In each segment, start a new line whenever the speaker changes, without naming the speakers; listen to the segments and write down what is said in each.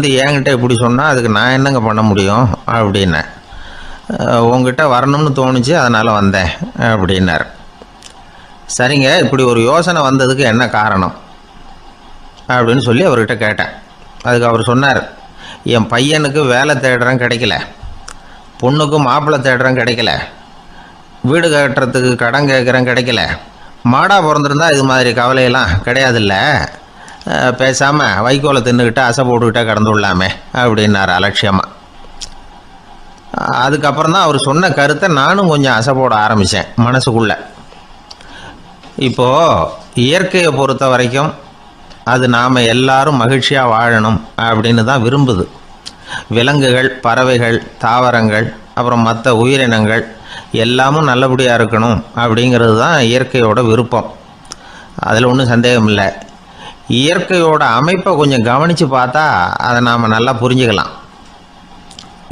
வந்து என்கிட்ட இப்படி சொன்னால் அதுக்கு நான் என்னங்க பண்ண முடியும் அப்படின்னேன். உங்ககிட்ட வரணும்னு தோணுச்சு, அதனால் வந்தேன் அப்படின்னார். சரிங்க, இப்படி ஒரு யோசனை வந்ததுக்கு என்ன காரணம் அப்படின்னு சொல்லி அவர்கிட்ட கேட்டேன். அதுக்கு அவர் சொன்னார், என் பையனுக்கு வேலை தேடுறேன் கிடைக்கல, பொண்ணுக்கு மாப்பிள்ளை தேடுறேன் கிடைக்கல, வீடு கட்டுறதுக்கு கடன் கேட்குறேன் கிடைக்கல, மாடாக பிறந்திருந்தா இது மாதிரி கவலையெல்லாம் கிடையாதுல்ல, பேசாமல் வைக்கோலை தின்னுக்கிட்டு அசை போட்டுக்கிட்டே கடந்து விடலாமே அப்படின்னார் அலட்சியமாக. அதுக்கப்புறம் தான் அவர் சொன்ன கருத்தை நானும் கொஞ்சம் அசை போட ஆரம்பித்தேன் மனசுக்குள்ளே. இப்போது இயற்கையை பொறுத்த வரைக்கும் அது நாம் எல்லாரும் மகிழ்ச்சியாக வாழணும் அப்படின்னு தான் விரும்புது. விலங்குகள், பறவைகள், தாவரங்கள், அப்புறம் மற்ற உயிரினங்கள் எல்லாமும் நல்லபடியாக இருக்கணும் அப்படிங்கிறது தான் இயற்கையோட விருப்பம். அதில் ஒன்றும் சந்தேகம் இல்லை. இயற்கையோட அமைப்பை கொஞ்சம் கவனித்து பார்த்தா அதை நாம் நல்லா புரிஞ்சுக்கலாம்.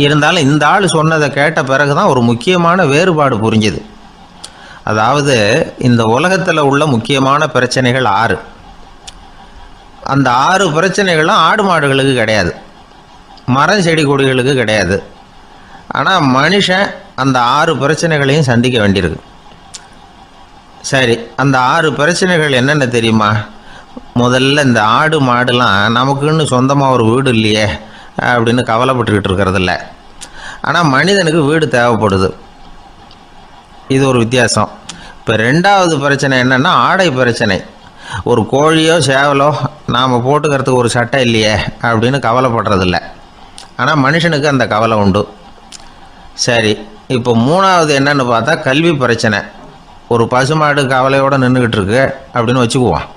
இருந்தாலும் இந்த ஆள் சொன்னதை கேட்ட பிறகு தான் ஒரு முக்கியமான வேறுபாடு புரிஞ்சுது. அதாவது இந்த உலகத்தில் உள்ள முக்கியமான பிரச்சனைகள் 6. அந்த 6 பிரச்சனைகளும் ஆடு மாடுகளுக்கு கிடையாது, மரம் செடி கொடிகளுக்கு கிடையாது. ஆனால் மனுஷன் அந்த 6 பிரச்சனைகளையும் சந்திக்க வேண்டியிருக்கு. சரி, அந்த 6 பிரச்சனைகள் என்னென்ன தெரியுமா? முதல்ல இந்த ஆடு மாடுலாம் நமக்குன்னு சொந்தமாக ஒரு வீடு இல்லையே அப்படின்னு கவலைப்பட்டுக்கிட்டு இருக்கிறதில்ல. ஆனால் மனிதனுக்கு வீடு தேவைப்படுது. இது ஒரு வித்தியாசம். இப்போ 2வது பிரச்சனை என்னென்னா ஆடை பிரச்சனை. ஒரு கோழியோ சேவலோ நாம் போட்டுக்கிறதுக்கு ஒரு சட்டை இல்லையே அப்படின்னு கவலைப்படுறதில்ல. ஆனால் மனுஷனுக்கு அந்த கவலை உண்டு. சரி, இப்போ 3வது என்னன்னு பார்த்தா கல்வி பிரச்சனை. ஒரு பசுமாடு கவலையோடு நின்றுக்கிட்டு இருக்கு அப்படின்னு வச்சுக்குவோம்.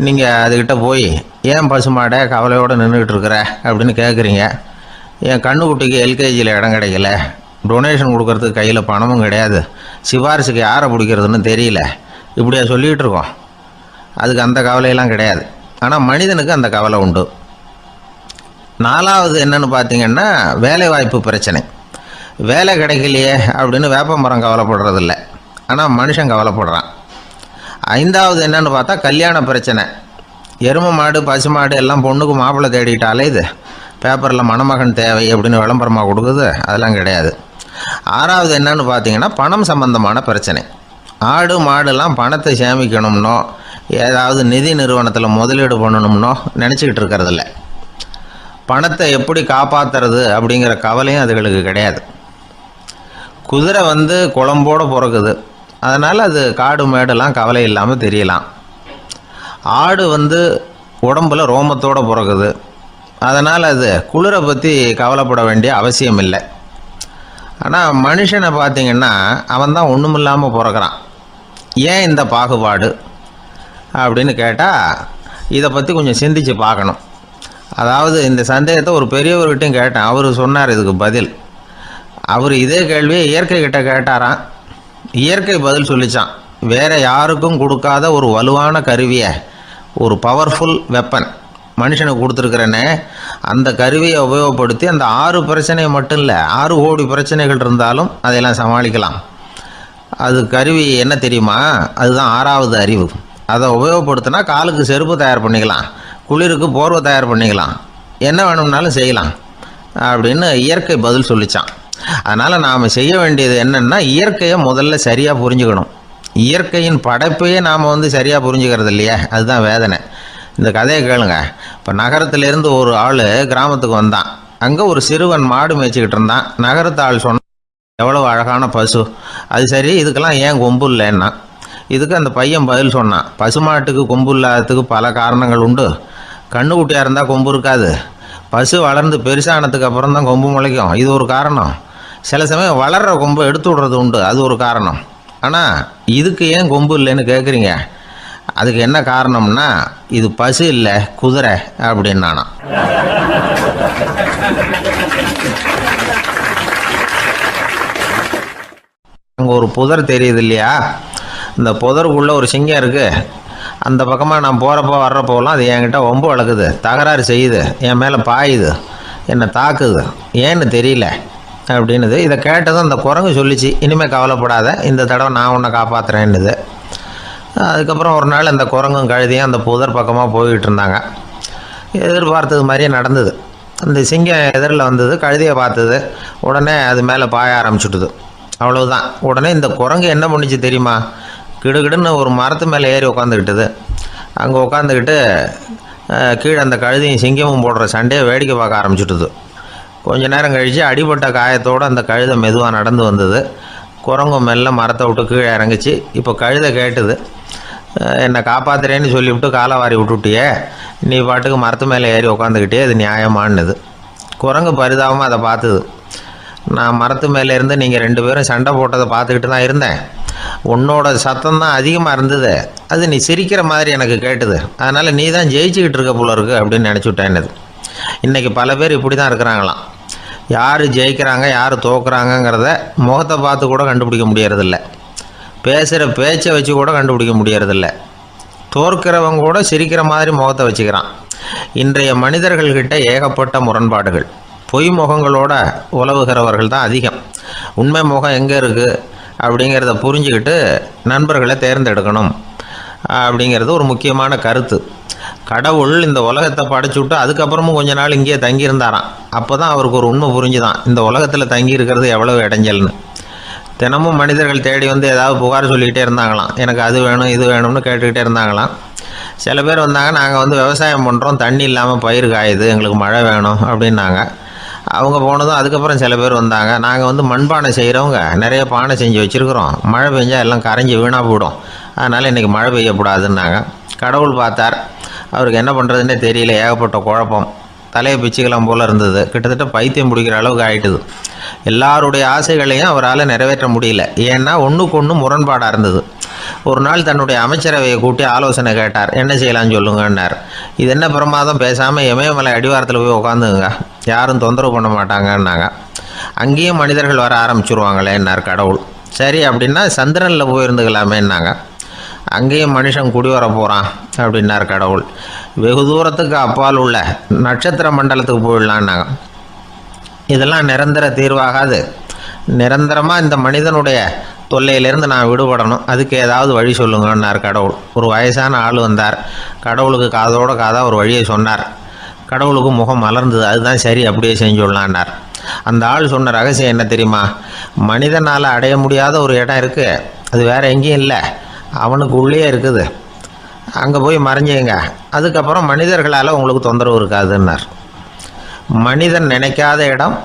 நீங்கள் அதுக்கிட்ட போய், ஏன் பசுமாடை கவலையோடு நின்றுக்கிட்டு இருக்கிற அப்படின்னு கேட்குறீங்க. என் கண்ணுக்குட்டிக்கு எல்கேஜியில் இடம் கிடைக்கல, டொனேஷன் கொடுக்கறதுக்கு கையில் பணமும் கிடையாது, சிபாரிசுக்கு யாரை பிடிக்கிறதுன்னு தெரியல, இப்படியா சொல்லிகிட்டு இருக்கோம். அதுக்கு அந்த கவலையெல்லாம் கிடையாது. ஆனால் மனிதனுக்கு அந்த கவலை உண்டு. 4வது என்னன்னு பார்த்தீங்கன்னா வேலைவாய்ப்பு பிரச்சனை. வேலை கிடைக்கலையே அப்படின்னு வேப்ப மரம் கவலைப்படுறதில்ல, ஆனால் மனுஷன் கவலைப்படுறான். 5வது என்னன்னு பார்த்தா கல்யாண பிரச்சனை. எருமை மாடு பசுமாடு எல்லாம் பொண்ணுக்கு மாப்பிள்ளை தேடிட்டாலே இது பேப்பரில் மணமகன் தேவை அப்படின்னு விளம்பரமாக கொடுக்குது, அதெல்லாம் கிடையாது. 6வது என்னன்னு பார்த்தீங்கன்னா பணம் சம்பந்தமான பிரச்சனை. ஆடு மாடுலாம் பணத்தை சேமிக்கணும்னோ ஏதாவது நிதி நிறுவனத்தில் முதலீடு பண்ணணும்னோ நினச்சிக்கிட்டு இருக்கிறதில்ல. பணத்தை எப்படி காப்பாற்றுறது அப்படிங்கிற கவலையும் அதுகளுக்கு கிடையாது. குதிரை வந்து குளம்போடு பிறக்குது, அதனால் அது காடு மேடெல்லாம் கவலை இல்லாமல் தெரியலாம். ஆடு வந்து உடம்புல ரோமத்தோடு பிறக்குது, அதனால் அது குளிரை பற்றி கவலைப்பட வேண்டிய அவசியம் இல்லை. ஆனால் மனுஷனை பார்த்திங்கன்னா அவன் தான் ஒன்றுமில்லாமல் பிறக்கிறான். ஏன் இந்த பாகுபாடு அப்படின்னு கேட்டால் இதை பற்றி கொஞ்சம் சிந்திச்சு பார்க்கணும். அதாவது இந்த சந்தேகத்தை ஒரு பெரியவர்கிட்டையும் கேட்டேன். அவர் சொன்னார் இதுக்கு பதில். அவர் இதே கேள்வியை இயற்கை கிட்ட கேட்டாராம். இயற்கை பதில் சொல்லிச்சான். வேறு யாருக்கும் கொடுக்காத ஒரு வலுவான கருவியை, ஒரு பவர்ஃபுல் வெப்பன் மனுஷனுக்கு கொடுத்துருக்குறேன்னு, அந்த கருவியை உபயோகப்படுத்தி அந்த 6 பிரச்சனையை மட்டும் இல்லை 6 கோடி பிரச்சனைகள் இருந்தாலும் அதையெல்லாம் சமாளிக்கலாம். அது கருவி என்ன தெரியுமா? அதுதான் 6வது அறிவு. அதை உபயோகப்படுத்தினா காலுக்கு செருப்பு தயார் பண்ணிக்கலாம், குளிருக்கு போர்வை தயார் பண்ணிக்கலாம், என்ன வேணும்னாலும் செய்யலாம் அப்படின்னு இயற்கை பதில் சொல்லிச்சான். அதனால் நாம் செய்ய வேண்டியது என்னென்னா இயற்கையை முதல்ல சரியாக புரிஞ்சுக்கணும். இயற்கையின் படைப்பையே நாம் வந்து சரியாக புரிஞ்சுக்கிறது இல்லையா, அதுதான் வேதனை. இந்த கதையை கேளுங்க. இப்போ நகரத்திலேருந்து ஒரு ஆள் கிராமத்துக்கு வந்தான். அங்கே ஒரு சிறுவன் மாடு மேய்ச்சிக்கிட்டு இருந்தான். நகரத்து ஆள் சொன்னான், எவ்வளோ அழகான பசு, அது சரி இதுக்கெல்லாம் ஏன் கொம்பு இல்லைன்னா. இதுக்கு அந்த பையன் பதில் சொன்னான், பசுமாட்டுக்கு கொம்பு இல்லாததுக்கு பல காரணங்கள் உண்டு. கண்ணுக்குட்டியாக இருந்தால் கொம்பு இருக்காது, பசு வளர்ந்து பெருசானதுக்கு அப்புறம் தான் கொம்பு முளைக்கும், இது ஒரு காரணம். சில சமயம் வளர்கிற கொம்பை எடுத்து விடுறது உண்டு, அது ஒரு காரணம். ஆனால் இதுக்கு ஏன் கொம்பு இல்லைன்னு கேட்குறீங்க, அதுக்கு என்ன காரணம்னா இது பசு இல்லை குதிரை அப்படின்னானா. அங்கே ஒரு புதர் தெரியுது இல்லையா, இந்த புதருக்குள்ளே ஒரு சிங்கம் இருக்குது. அந்த பக்கமாக நான் போகிறப்போ வர்றப்போலாம் அது என்கிட்ட ஒம்பு வளர்க்குது, தகராறு செய்யுது, என் மேலே பாயுது, என்னை தாக்குது, ஏன்னு தெரியல அப்படின்னுது. இதை கேட்டதும் அந்த குரங்கு சொல்லிச்சு, இனிமேல் கவலைப்படாத, இந்த தடவை நான் உன்னை காப்பாற்றுறேன்னுது. அதுக்கப்புறம் ஒரு நாள் அந்த குரங்கும் கழுதியும் அந்த புதர் பக்கமாக போய்கிட்டு இருந்தாங்க. எதிர்பார்த்தது மாதிரியே நடந்தது. அந்த சிங்கம் எதிரில் வந்தது, கழுதையை பார்த்தது, உடனே அது மேலே பாய ஆரம்பிச்சுட்டுது. அவ்வளவுதான். உடனே இந்த குரங்கு என்ன பண்ணிச்சு தெரியுமா? கிடுகிடுன்னு ஒரு மரத்து மேலே ஏறி உட்காந்துக்கிட்டுது. அங்கே உட்காந்துக்கிட்டு கீழே அந்த கழுதையும் சிங்கமும் போடுற சண்டையை வேடிக்கை பார்க்க ஆரம்பிச்சுட்டுது. கொஞ்ச நேரம் கழித்து அடிபட்ட காயத்தோடு அந்த கழுதை மெதுவாக நடந்து வந்தது. குரங்கு மெல்ல மரத்தை விட்டு கீழே இறங்குச்சு. இப்போ கழுதை கேட்டுது, என்னை காப்பாற்றுறேன்னு சொல்லிவிட்டு காலை வாரி விட்டுட்டியே, நீ பாட்டுக்கு மரத்து மேலே ஏறி உட்காந்துக்கிட்டே, அது நியாயமானது. குரங்கு பரிதாபமாக அதை பார்த்துது. நான் மரத்து மேலே இருந்து நீங்கள் 2 பேரும் சண்டை போட்டதை பார்த்துக்கிட்டு தான் இருந்தேன். உன்னோட சத்தம் தான் அதிகமாக இருந்தது, அது நீ சிரிக்கிற மாதிரி எனக்கு கேட்டுது. அதனால் நீ தான் ஜெயிச்சுக்கிட்டு இருக்க போல இருக்கு அப்படின்னு நினச்சிவிட்டேன்னது. இன்றைக்கி பல பேர் இப்படி தான் இருக்கிறாங்களாம். யார் ஜெயிக்கிறாங்க யார் தோக்குறாங்கங்கிறத முகத்தை பார்த்து கூட கண்டுபிடிக்க முடியறதில்ல. பேசுகிற பேச்சை வச்சு கூட கண்டுபிடிக்க முடியறதில்ல. தோற்கிறவங்க கூட சிரிக்கிற மாதிரி முகத்தை வச்சுக்கிறான். இன்றைய மனிதர்கள்கிட்ட ஏகப்பட்ட முரண்பாடுகள். பொய் முகங்களோட உலவுகிறவர்கள் தான் அதிகம். உண்மை முகம் எங்கே இருக்குது அப்படிங்கிறத புரிஞ்சுக்கிட்டு நண்பர்களை தேர்ந்தெடுக்கணும் அப்படிங்கிறது ஒரு முக்கியமான கருத்து. கடவுள் இந்த உலகத்தை படைச்சு விட்டு அதுக்கப்புறமும் கொஞ்ச நாள் இங்கேயே தங்கியிருந்தாராம். அப்போ தான் அவருக்கு ஒரு உண்மை புரிஞ்சுதான், இந்த உலகத்தில் தங்கி இருக்கிறது எவ்வளவு இடைஞ்சல்னு. தினமும் மனிதர்கள் தேடி வந்து ஏதாவது புகார் சொல்லிக்கிட்டே இருந்தாங்களாம். எனக்கு அது வேணும் இது வேணும்னு கேட்டுக்கிட்டே இருந்தாங்களாம். சில பேர் வந்தாங்க, நாங்கள் வந்து விவசாயம் பண்ணுறோம், தண்ணி இல்லாமல் பயிர் காயுது, எங்களுக்கு மழை வேணும் அப்படின்னாங்க. அவங்க போனதும் அதுக்கப்புறம் சில பேர் வந்தாங்க, நாங்கள் வந்து மண்பானை செய்கிறவங்க, நிறைய பானை செஞ்சு வச்சுருக்குறோம், மழை பெஞ்சால் எல்லாம் கரைஞ்சி வீணாக போயிடும், அதனால் இன்றைக்கி மழை பெய்யக்கூடாதுன்னாங்க. கடவுள் பார்த்தார், அவருக்கு என்ன பண்ணுறதுன்னே தெரியல, ஏகப்பட்ட குழப்பம், தலையை பிச்சுக்கலாம் போல் இருந்தது. கிட்டத்தட்ட பைத்தியம் பிடிக்கிற அளவுக்கு ஆகிட்டுது. எல்லாருடைய ஆசைகளையும் அவரால் நிறைவேற்ற முடியல. ஏன்னா ஒன்றுக்கு ஒன்று முரண்பாடாக இருந்தது. ஒரு நாள் தன்னுடைய அமைச்சரவையை கூட்டி ஆலோசனை கேட்டார். என்ன செய்யலான்னு சொல்லுங்கன்னார். இது என்ன பிரமாதம், பேசாமல் இமயமலை அடிவாரத்தில் போய் உட்காந்துங்க, யாரும் தொந்தரவு பண்ண மாட்டாங்கன்னாங்க. அங்கேயும் மனிதர்கள் வர ஆரம்பிச்சுருவாங்களேன்னார் கடவுள். சரி அப்படின்னா சந்திரனில் போயிருந்துக்கலாமேன்னாங்க. அங்கேயும் மனுஷன் குடி வர போகிறான் அப்படின்னார் கடவுள். வெகு தூரத்துக்கு அப்பால் உள்ள நட்சத்திர மண்டலத்துக்கு போயிடலான்னாங்க. இதெல்லாம் நிரந்தர தீர்வாகாது. நிரந்தரமாக இந்த மனிதனுடைய தொல்லையிலேருந்து நான் விடுபடணும், அதுக்கு ஏதாவது வழி சொல்லுங்கன்னார் கடவுள். ஒரு வயசான ஆள் வந்தார். கடவுளுக்கு காதோட காதாக ஒரு வழியை சொன்னார். கடவுளுக்கு முகம் மலர்ந்தது. அதுதான் சரி, அப்படியே செஞ்சுடலான்னார். அந்த ஆள் சொன்ன ரகசியம் என்ன தெரியுமா? மனிதனால் அடைய முடியாத ஒரு இடம் இருக்குது, அது வேறு எங்கேயும் இல்லை, அவனுக்கு உள்ளே இருக்குது. அங்கே போய் மறைஞ்சிங்க, அதுக்கப்புறம் மனிதர்களால் உங்களுக்கு தொந்தரவு இருக்காதுன்னார். மனிதன் நினைக்காத இடம்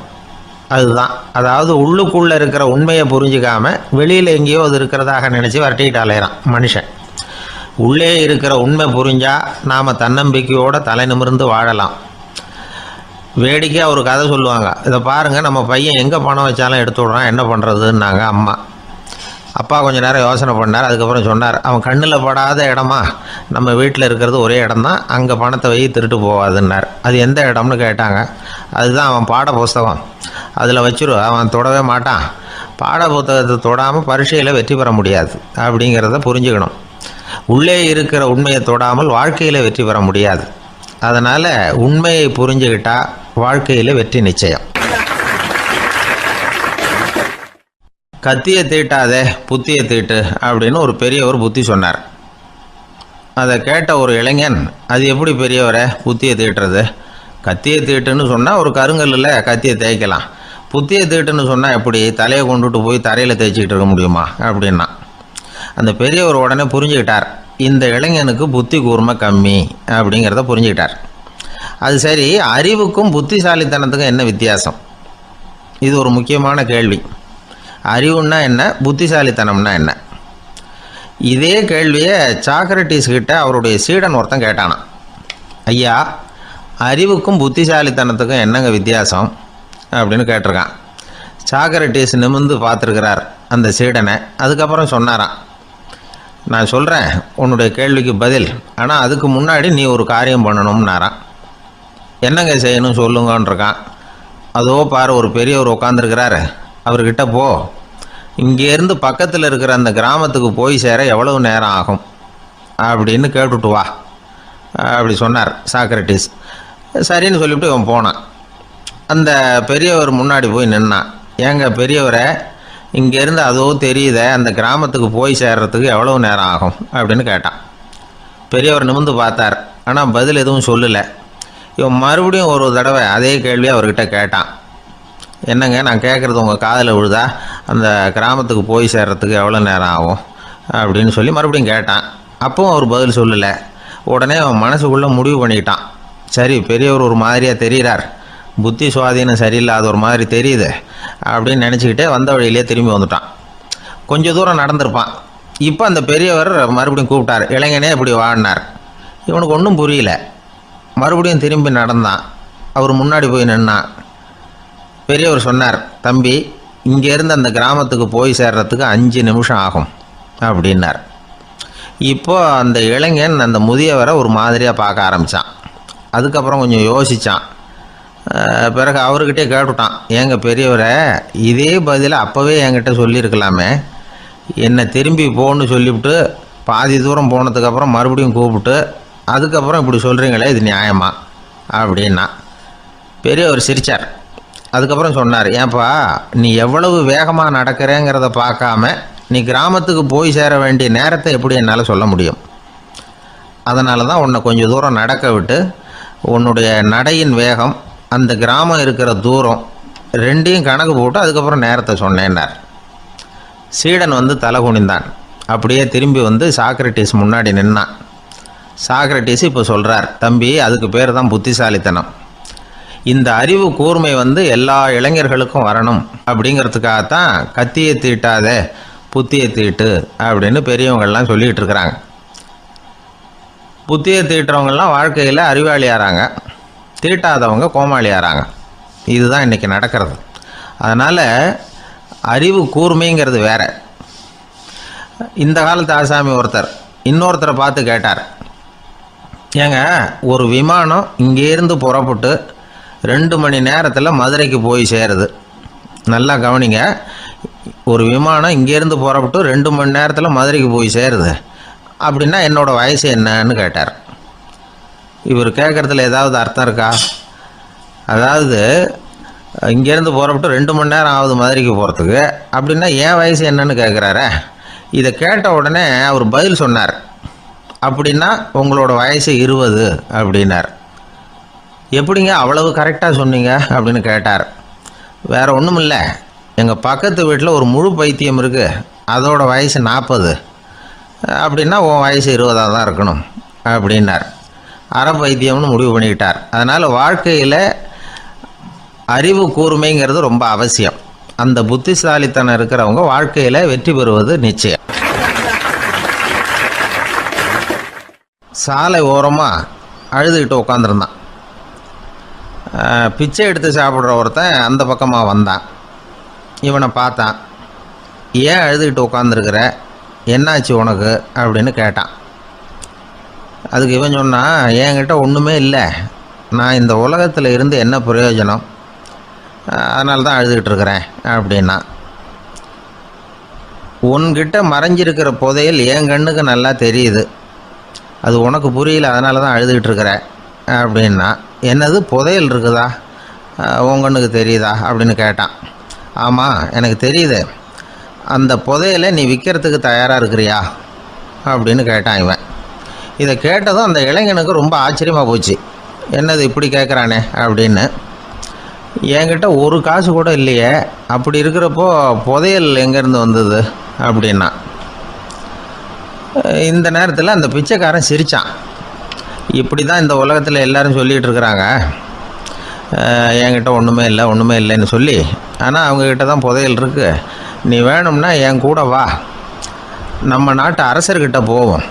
அதுதான். அதாவது உள்ளுக்குள்ளே இருக்கிற உண்மையை புரிஞ்சிக்காமல் வெளியில் எங்கேயோ அது இருக்கிறதாக நினச்சி வரட்டிக்கிட்டு அலையிறான் மனுஷன். உள்ளே இருக்கிற உண்மை புரிஞ்சால் நாம் தன்னம்பிக்கையோடு தலை நிமிர்ந்து வாழலாம். வேடிக்கையாக ஒரு கதை சொல்லுவாங்க. இதை பாருங்கள், நம்ம பையன் எங்கே பணம் வச்சாலும் எடுத்து விட்றான், என்ன பண்ணுறதுன்னாங்க அம்மா. அப்பா கொஞ்சம் நேரம் யோசனை பண்ணார். அதுக்கப்புறம் சொன்னார், அவன் கண்ணில் படாத இடமா நம்ம வீட்டில் இருக்கிறது ஒரே இடம் தான், அங்கே பணத்தை வை திருட்டு போகாதுன்னார். அது எந்த இடம்னு கேட்டாங்க. அதுதான் அவன் பாட புஸ்தகம், அதில் வச்சிரு, அவன் தொடவே மாட்டான். பாட புத்தகத்தை தொடாமல் பரீட்சையில் வெற்றி பெற முடியாது அப்படிங்கிறத புரிஞ்சுக்கணும். உள்ளே இருக்கிற உண்மையை தொடாமல் வாழ்க்கையில் வெற்றி பெற முடியாது. அதனால் உண்மையை புரிஞ்சுக்கிட்டால் வாழ்க்கையில் வெற்றி நிச்சயம். கத்தியை தீட்டாதே புத்தியை தீட்டு அப்படின்னு ஒரு பெரியவர் புத்தி சொன்னார். அதை கேட்ட ஒரு இளைஞன், அது எப்படி பெரியவரை புத்தியை தீட்டுறது? கத்தியை தீட்டுன்னு சொன்னால் ஒரு கருங்கல்லில் கத்தியை தேய்க்கலாம், புத்தியை தீட்டுன்னு சொன்னால் எப்படி தலையை கொண்டுட்டு போய் தரையில் தேய்ச்சிக்கிட்டு இருக்க முடியுமா அப்படின்னா. அந்த பெரியவர் உடனே புரிஞ்சுக்கிட்டார், இந்த இளைஞனுக்கு புத்தி கூர்மை கம்மி அப்படிங்கிறத புரிஞ்சுக்கிட்டார். அது சரி, அறிவுக்கும் புத்திசாலித்தனத்துக்கும் என்ன வித்தியாசம்? இது ஒரு முக்கியமான கேள்வி. அறிவுன்னா என்ன, புத்திசாலித்தனம்னா என்ன? இதே கேள்வியை சாக்ரட்டிஸ் கிட்ட அவருடைய சீடன் ஒருத்தன் கேட்டானான். ஐயா, அறிவுக்கும் புத்திசாலித்தனத்துக்கும் என்னங்க வித்தியாசம் அப்படின்னு கேட்டிருக்கான். சாக்ரட்டிஸ் நிமிர்ந்து பார்த்துருக்கிறார் அந்த சீடனை. அதுக்கப்புறம் சொன்னாராம், நான் சொல்கிறேன் உன்னுடைய கேள்விக்கு பதில், ஆனால் அதுக்கு முன்னாடி நீ ஒரு காரியம் பண்ணணும்னாரான். என்னங்க செய்யணும் சொல்லுங்கன்றிருக்கான். அதோ பாரு, ஒரு பெரியவர் உட்காந்துருக்கிறாரு, அவர்கிட்ட போ, இங்கேருந்து பக்கத்தில் இருக்கிற அந்த கிராமத்துக்கு போய் சேர எவ்வளவு நேரம் ஆகும் அப்படின்னு கேட்டுட்டு வா அப்படி சொன்னார் சாக்ரட்டிஸ். சரின்னு சொல்லிவிட்டு இவன் போனான். அந்த பெரியவர் முன்னாடி போய் நின்னான். ஏங்க பெரியவரை, இங்கேருந்து அதோ தெரியுத அந்த கிராமத்துக்கு போய் சேர்றதுக்கு எவ்வளவு நேரம் ஆகும் அப்படின்னு கேட்டான். பெரியவர் நிமிர்ந்து பார்த்தார், ஆனால் பதில் எதுவும் சொல்லலை. இவன் மறுபடியும் ஒரு தடவை அதே கேள்வி அவர்கிட்ட கேட்டான். என்னங்க, நான் கேட்குறது உங்கள் காதில் விழுதா? அந்த கிராமத்துக்கு போய் சேர்றதுக்கு எவ்வளோ நேரம் ஆகும் அப்படின்னு சொல்லி மறுபடியும் கேட்டான். அப்பவும் அவர் பதில் சொல்லலை. உடனே அவன் மனசுக்குள்ளே முடிவு பண்ணிக்கிட்டான், சரி பெரியவர் ஒரு மாதிரியாக தெரிகிறார், புத்தி சுவாதீனம் சரியில்லாத ஒரு மாதிரி தெரியுது அப்படின்னு நினச்சிக்கிட்டே வந்த வழியிலே திரும்பி வந்துட்டான். கொஞ்சம் தூரம் நடந்திருப்பான். இப்போ அந்த பெரியவர் மறுபடியும் கூப்பிட்டார், இளைஞனே இப்படி வாழ்னார். இவனுக்கு ஒன்றும் புரியல. மறுபடியும் திரும்பி நடந்தான். அவர் முன்னாடி போய் நின்னான். பெரியவர் சொன்னார், தம்பி, இங்கேருந்து அந்த கிராமத்துக்கு போய் சேர்றதுக்கு 5 நிமிஷம் ஆகும் அப்படின்னார். இப்போ அந்த இளைஞன் அந்த முதியவரை ஒரு மாதிரியாக பார்க்க ஆரம்பித்தான். அதுக்கப்புறம் கொஞ்சம் யோசித்தான். பிறகு அவர்கிட்டே கேட்டுட்டான், ஏங்க பெரியவரை, இதே பதிலை அப்போவே என்கிட்ட சொல்லியிருக்கலாமே, என்னை திரும்பி போன்னு சொல்லிவிட்டு பாதி தூரம் போனதுக்கப்புறம் மறுபடியும் கூப்பிட்டு அதுக்கப்புறம் இப்படி சொல்கிறீங்களே, இது நியாயமா அப்படின்னா. பெரியவர் சிரித்தார். அதுக்கப்புறம் சொன்னார், ஏன்பா, நீ எவ்வளவு வேகமாக நடக்கிறேங்கிறத பார்க்காம நீ கிராமத்துக்கு போய் சேர வேண்டிய நேரத்தை எப்படி என்னால் சொல்ல முடியும்? அதனால தான் உன்னை கொஞ்சம் தூரம் நடக்க விட்டு உன்னுடைய நடையின் வேகம், அந்த கிராமம் இருக்கிற தூரம் ரெண்டையும் கணக்கு போட்டு அதுக்கப்புறம் நேரத்தை சொன்னேன்னார். சீடன் வந்து தலை குனிந்தான். அப்படியே திரும்பி வந்து சாக்ரட்டிஸ் முன்னாடி நின்னான். சாக்ரட்டிஸ் இப்போ சொல்கிறார், தம்பி, அதுக்கு பேர் தான் புத்திசாலித்தனம். இந்த அறிவு கூர்மை வந்து எல்லா இளைஞர்களுக்கும் வரணும் அப்படிங்கிறதுக்காகத்தான் கத்தியை தீட்டாத புத்தியை தீட்டு அப்படின்னு பெரியவங்கள்லாம் சொல்லிகிட்டு இருக்கிறாங்க. புத்தியை தீட்டுறவங்கெல்லாம் வாழ்க்கையில் அறிவாளியாகிறாங்க, தீட்டாதவங்க கோமாளியாகிறாங்க. இதுதான் இன்றைக்கி நடக்கிறது. அதனால் அறிவு கூர்மைங்கிறது வேற. இந்த காலத்து ஆசாமி ஒருத்தர் இன்னொருத்தரை பார்த்து கேட்டார், ஏங்க, ஒரு விமானம் இங்கேருந்து புறப்பட்டு 2 மணி நேரத்தில் மதுரைக்கு போய் சேருது. நல்லா கவனிங்க, ஒரு விமானம் இங்கேருந்து புறப்பட்டு 2 மணி நேரத்தில் மதுரைக்கு போய் சேருது அப்படின்னா என்னோடய வயசு என்னன்னு கேட்டார். இவர் கேட்குறதுல ஏதாவது அர்த்தம் இருக்கா? அதாவது இங்கேருந்து புறப்பட்டு 2 மணி நேரம் ஆகுது மதுரைக்கு போகிறதுக்கு, அப்படின்னா என் வயசு என்னன்னு கேட்குறாரு. இதை கேட்ட உடனே அவர் பதில் சொன்னார், அப்படின்னா உங்களோட வயசு 20 அப்படின்னார். எப்படிங்க அவ்வளவு கரெக்டாக சொன்னீங்க அப்படின்னு கேட்டார். வேறு ஒன்றும் இல்லை, எங்கள் பக்கத்து வீட்டில் ஒரு முழு பைத்தியம் இருக்குது, அதோட வயசு 40, அப்படின்னா உன் வயசு 20 தான் இருக்கணும் அப்படின்னார். அரை பைத்தியம்னு முடிவு பண்ணிக்கிட்டார். அதனால் வாழ்க்கையில் அறிவு கூர்மைங்கிறது ரொம்ப அவசியம். அந்த புத்திசாலித்தனம் இருக்கிறவங்க வாழ்க்கையில் வெற்றி பெறுவது நிச்சயம். சாலை ஓரமாக அழுதுகிட்டு உட்காந்துருந்தான். பிச்சை எடுத்து சாப்பிட்ற ஒருத்தன் அந்த பக்கமாக வந்தான். இவனை பார்த்தான். ஏன் அழுதுகிட்டு உட்காந்துருக்கிற, என்னாச்சு உனக்கு அப்படின்னு கேட்டான். அதுக்கு இவன் சொன்னான், என்கிட்ட ஒன்றுமே இல்லை, நான் இந்த உலகத்தில் இருந்து என்ன பிரயோஜனம், அதனால தான் அழுதுகிட்டு இருக்கிறேன் அப்படின்னா. உன்கிட்ட மறைஞ்சிருக்கிற புதையல் என் கண்ணுக்கு நல்லா தெரியுது, அது உனக்கு புரியல, அதனால தான் அழுதுகிட்டு இருக்கிற அப்படின்னா. என்னது, புதையல் இருக்குதா, உன் கண்ணுக்கு தெரியுதா அப்படின்னு கேட்டான். ஆமாம், எனக்கு தெரியுது. அந்த புதையலை நீ விற்கிறதுக்கு தயாராக இருக்கிறியா அப்படின்னு கேட்டான் இவன். இதை கேட்டதும் அந்த இளைஞனுக்கு ரொம்ப ஆச்சரியமாக போச்சு. என்னது இப்படி கேட்குறானே அப்படின்னு. என்கிட்ட ஒரு காசு கூட இல்லையே, அப்படி இருக்கிறப்போ புதையல் எங்கேருந்து வந்தது அப்படின்னா. இந்த நேரத்தில் அந்த பிச்சைக்காரன் சிரித்தான். இப்படி தான் இந்த உலகத்தில் எல்லோரும் சொல்லிகிட்டு இருக்கிறாங்க, என்கிட்ட ஒன்றுமே இல்லை ஒன்றுமே இல்லைன்னு சொல்லி. ஆனால் அவங்கக்கிட்ட தான் புதையல் இருக்குது. நீ வேணும்னா என் கூட வா, நம்ம நாட்டு அரசர்கிட்ட போவோம்,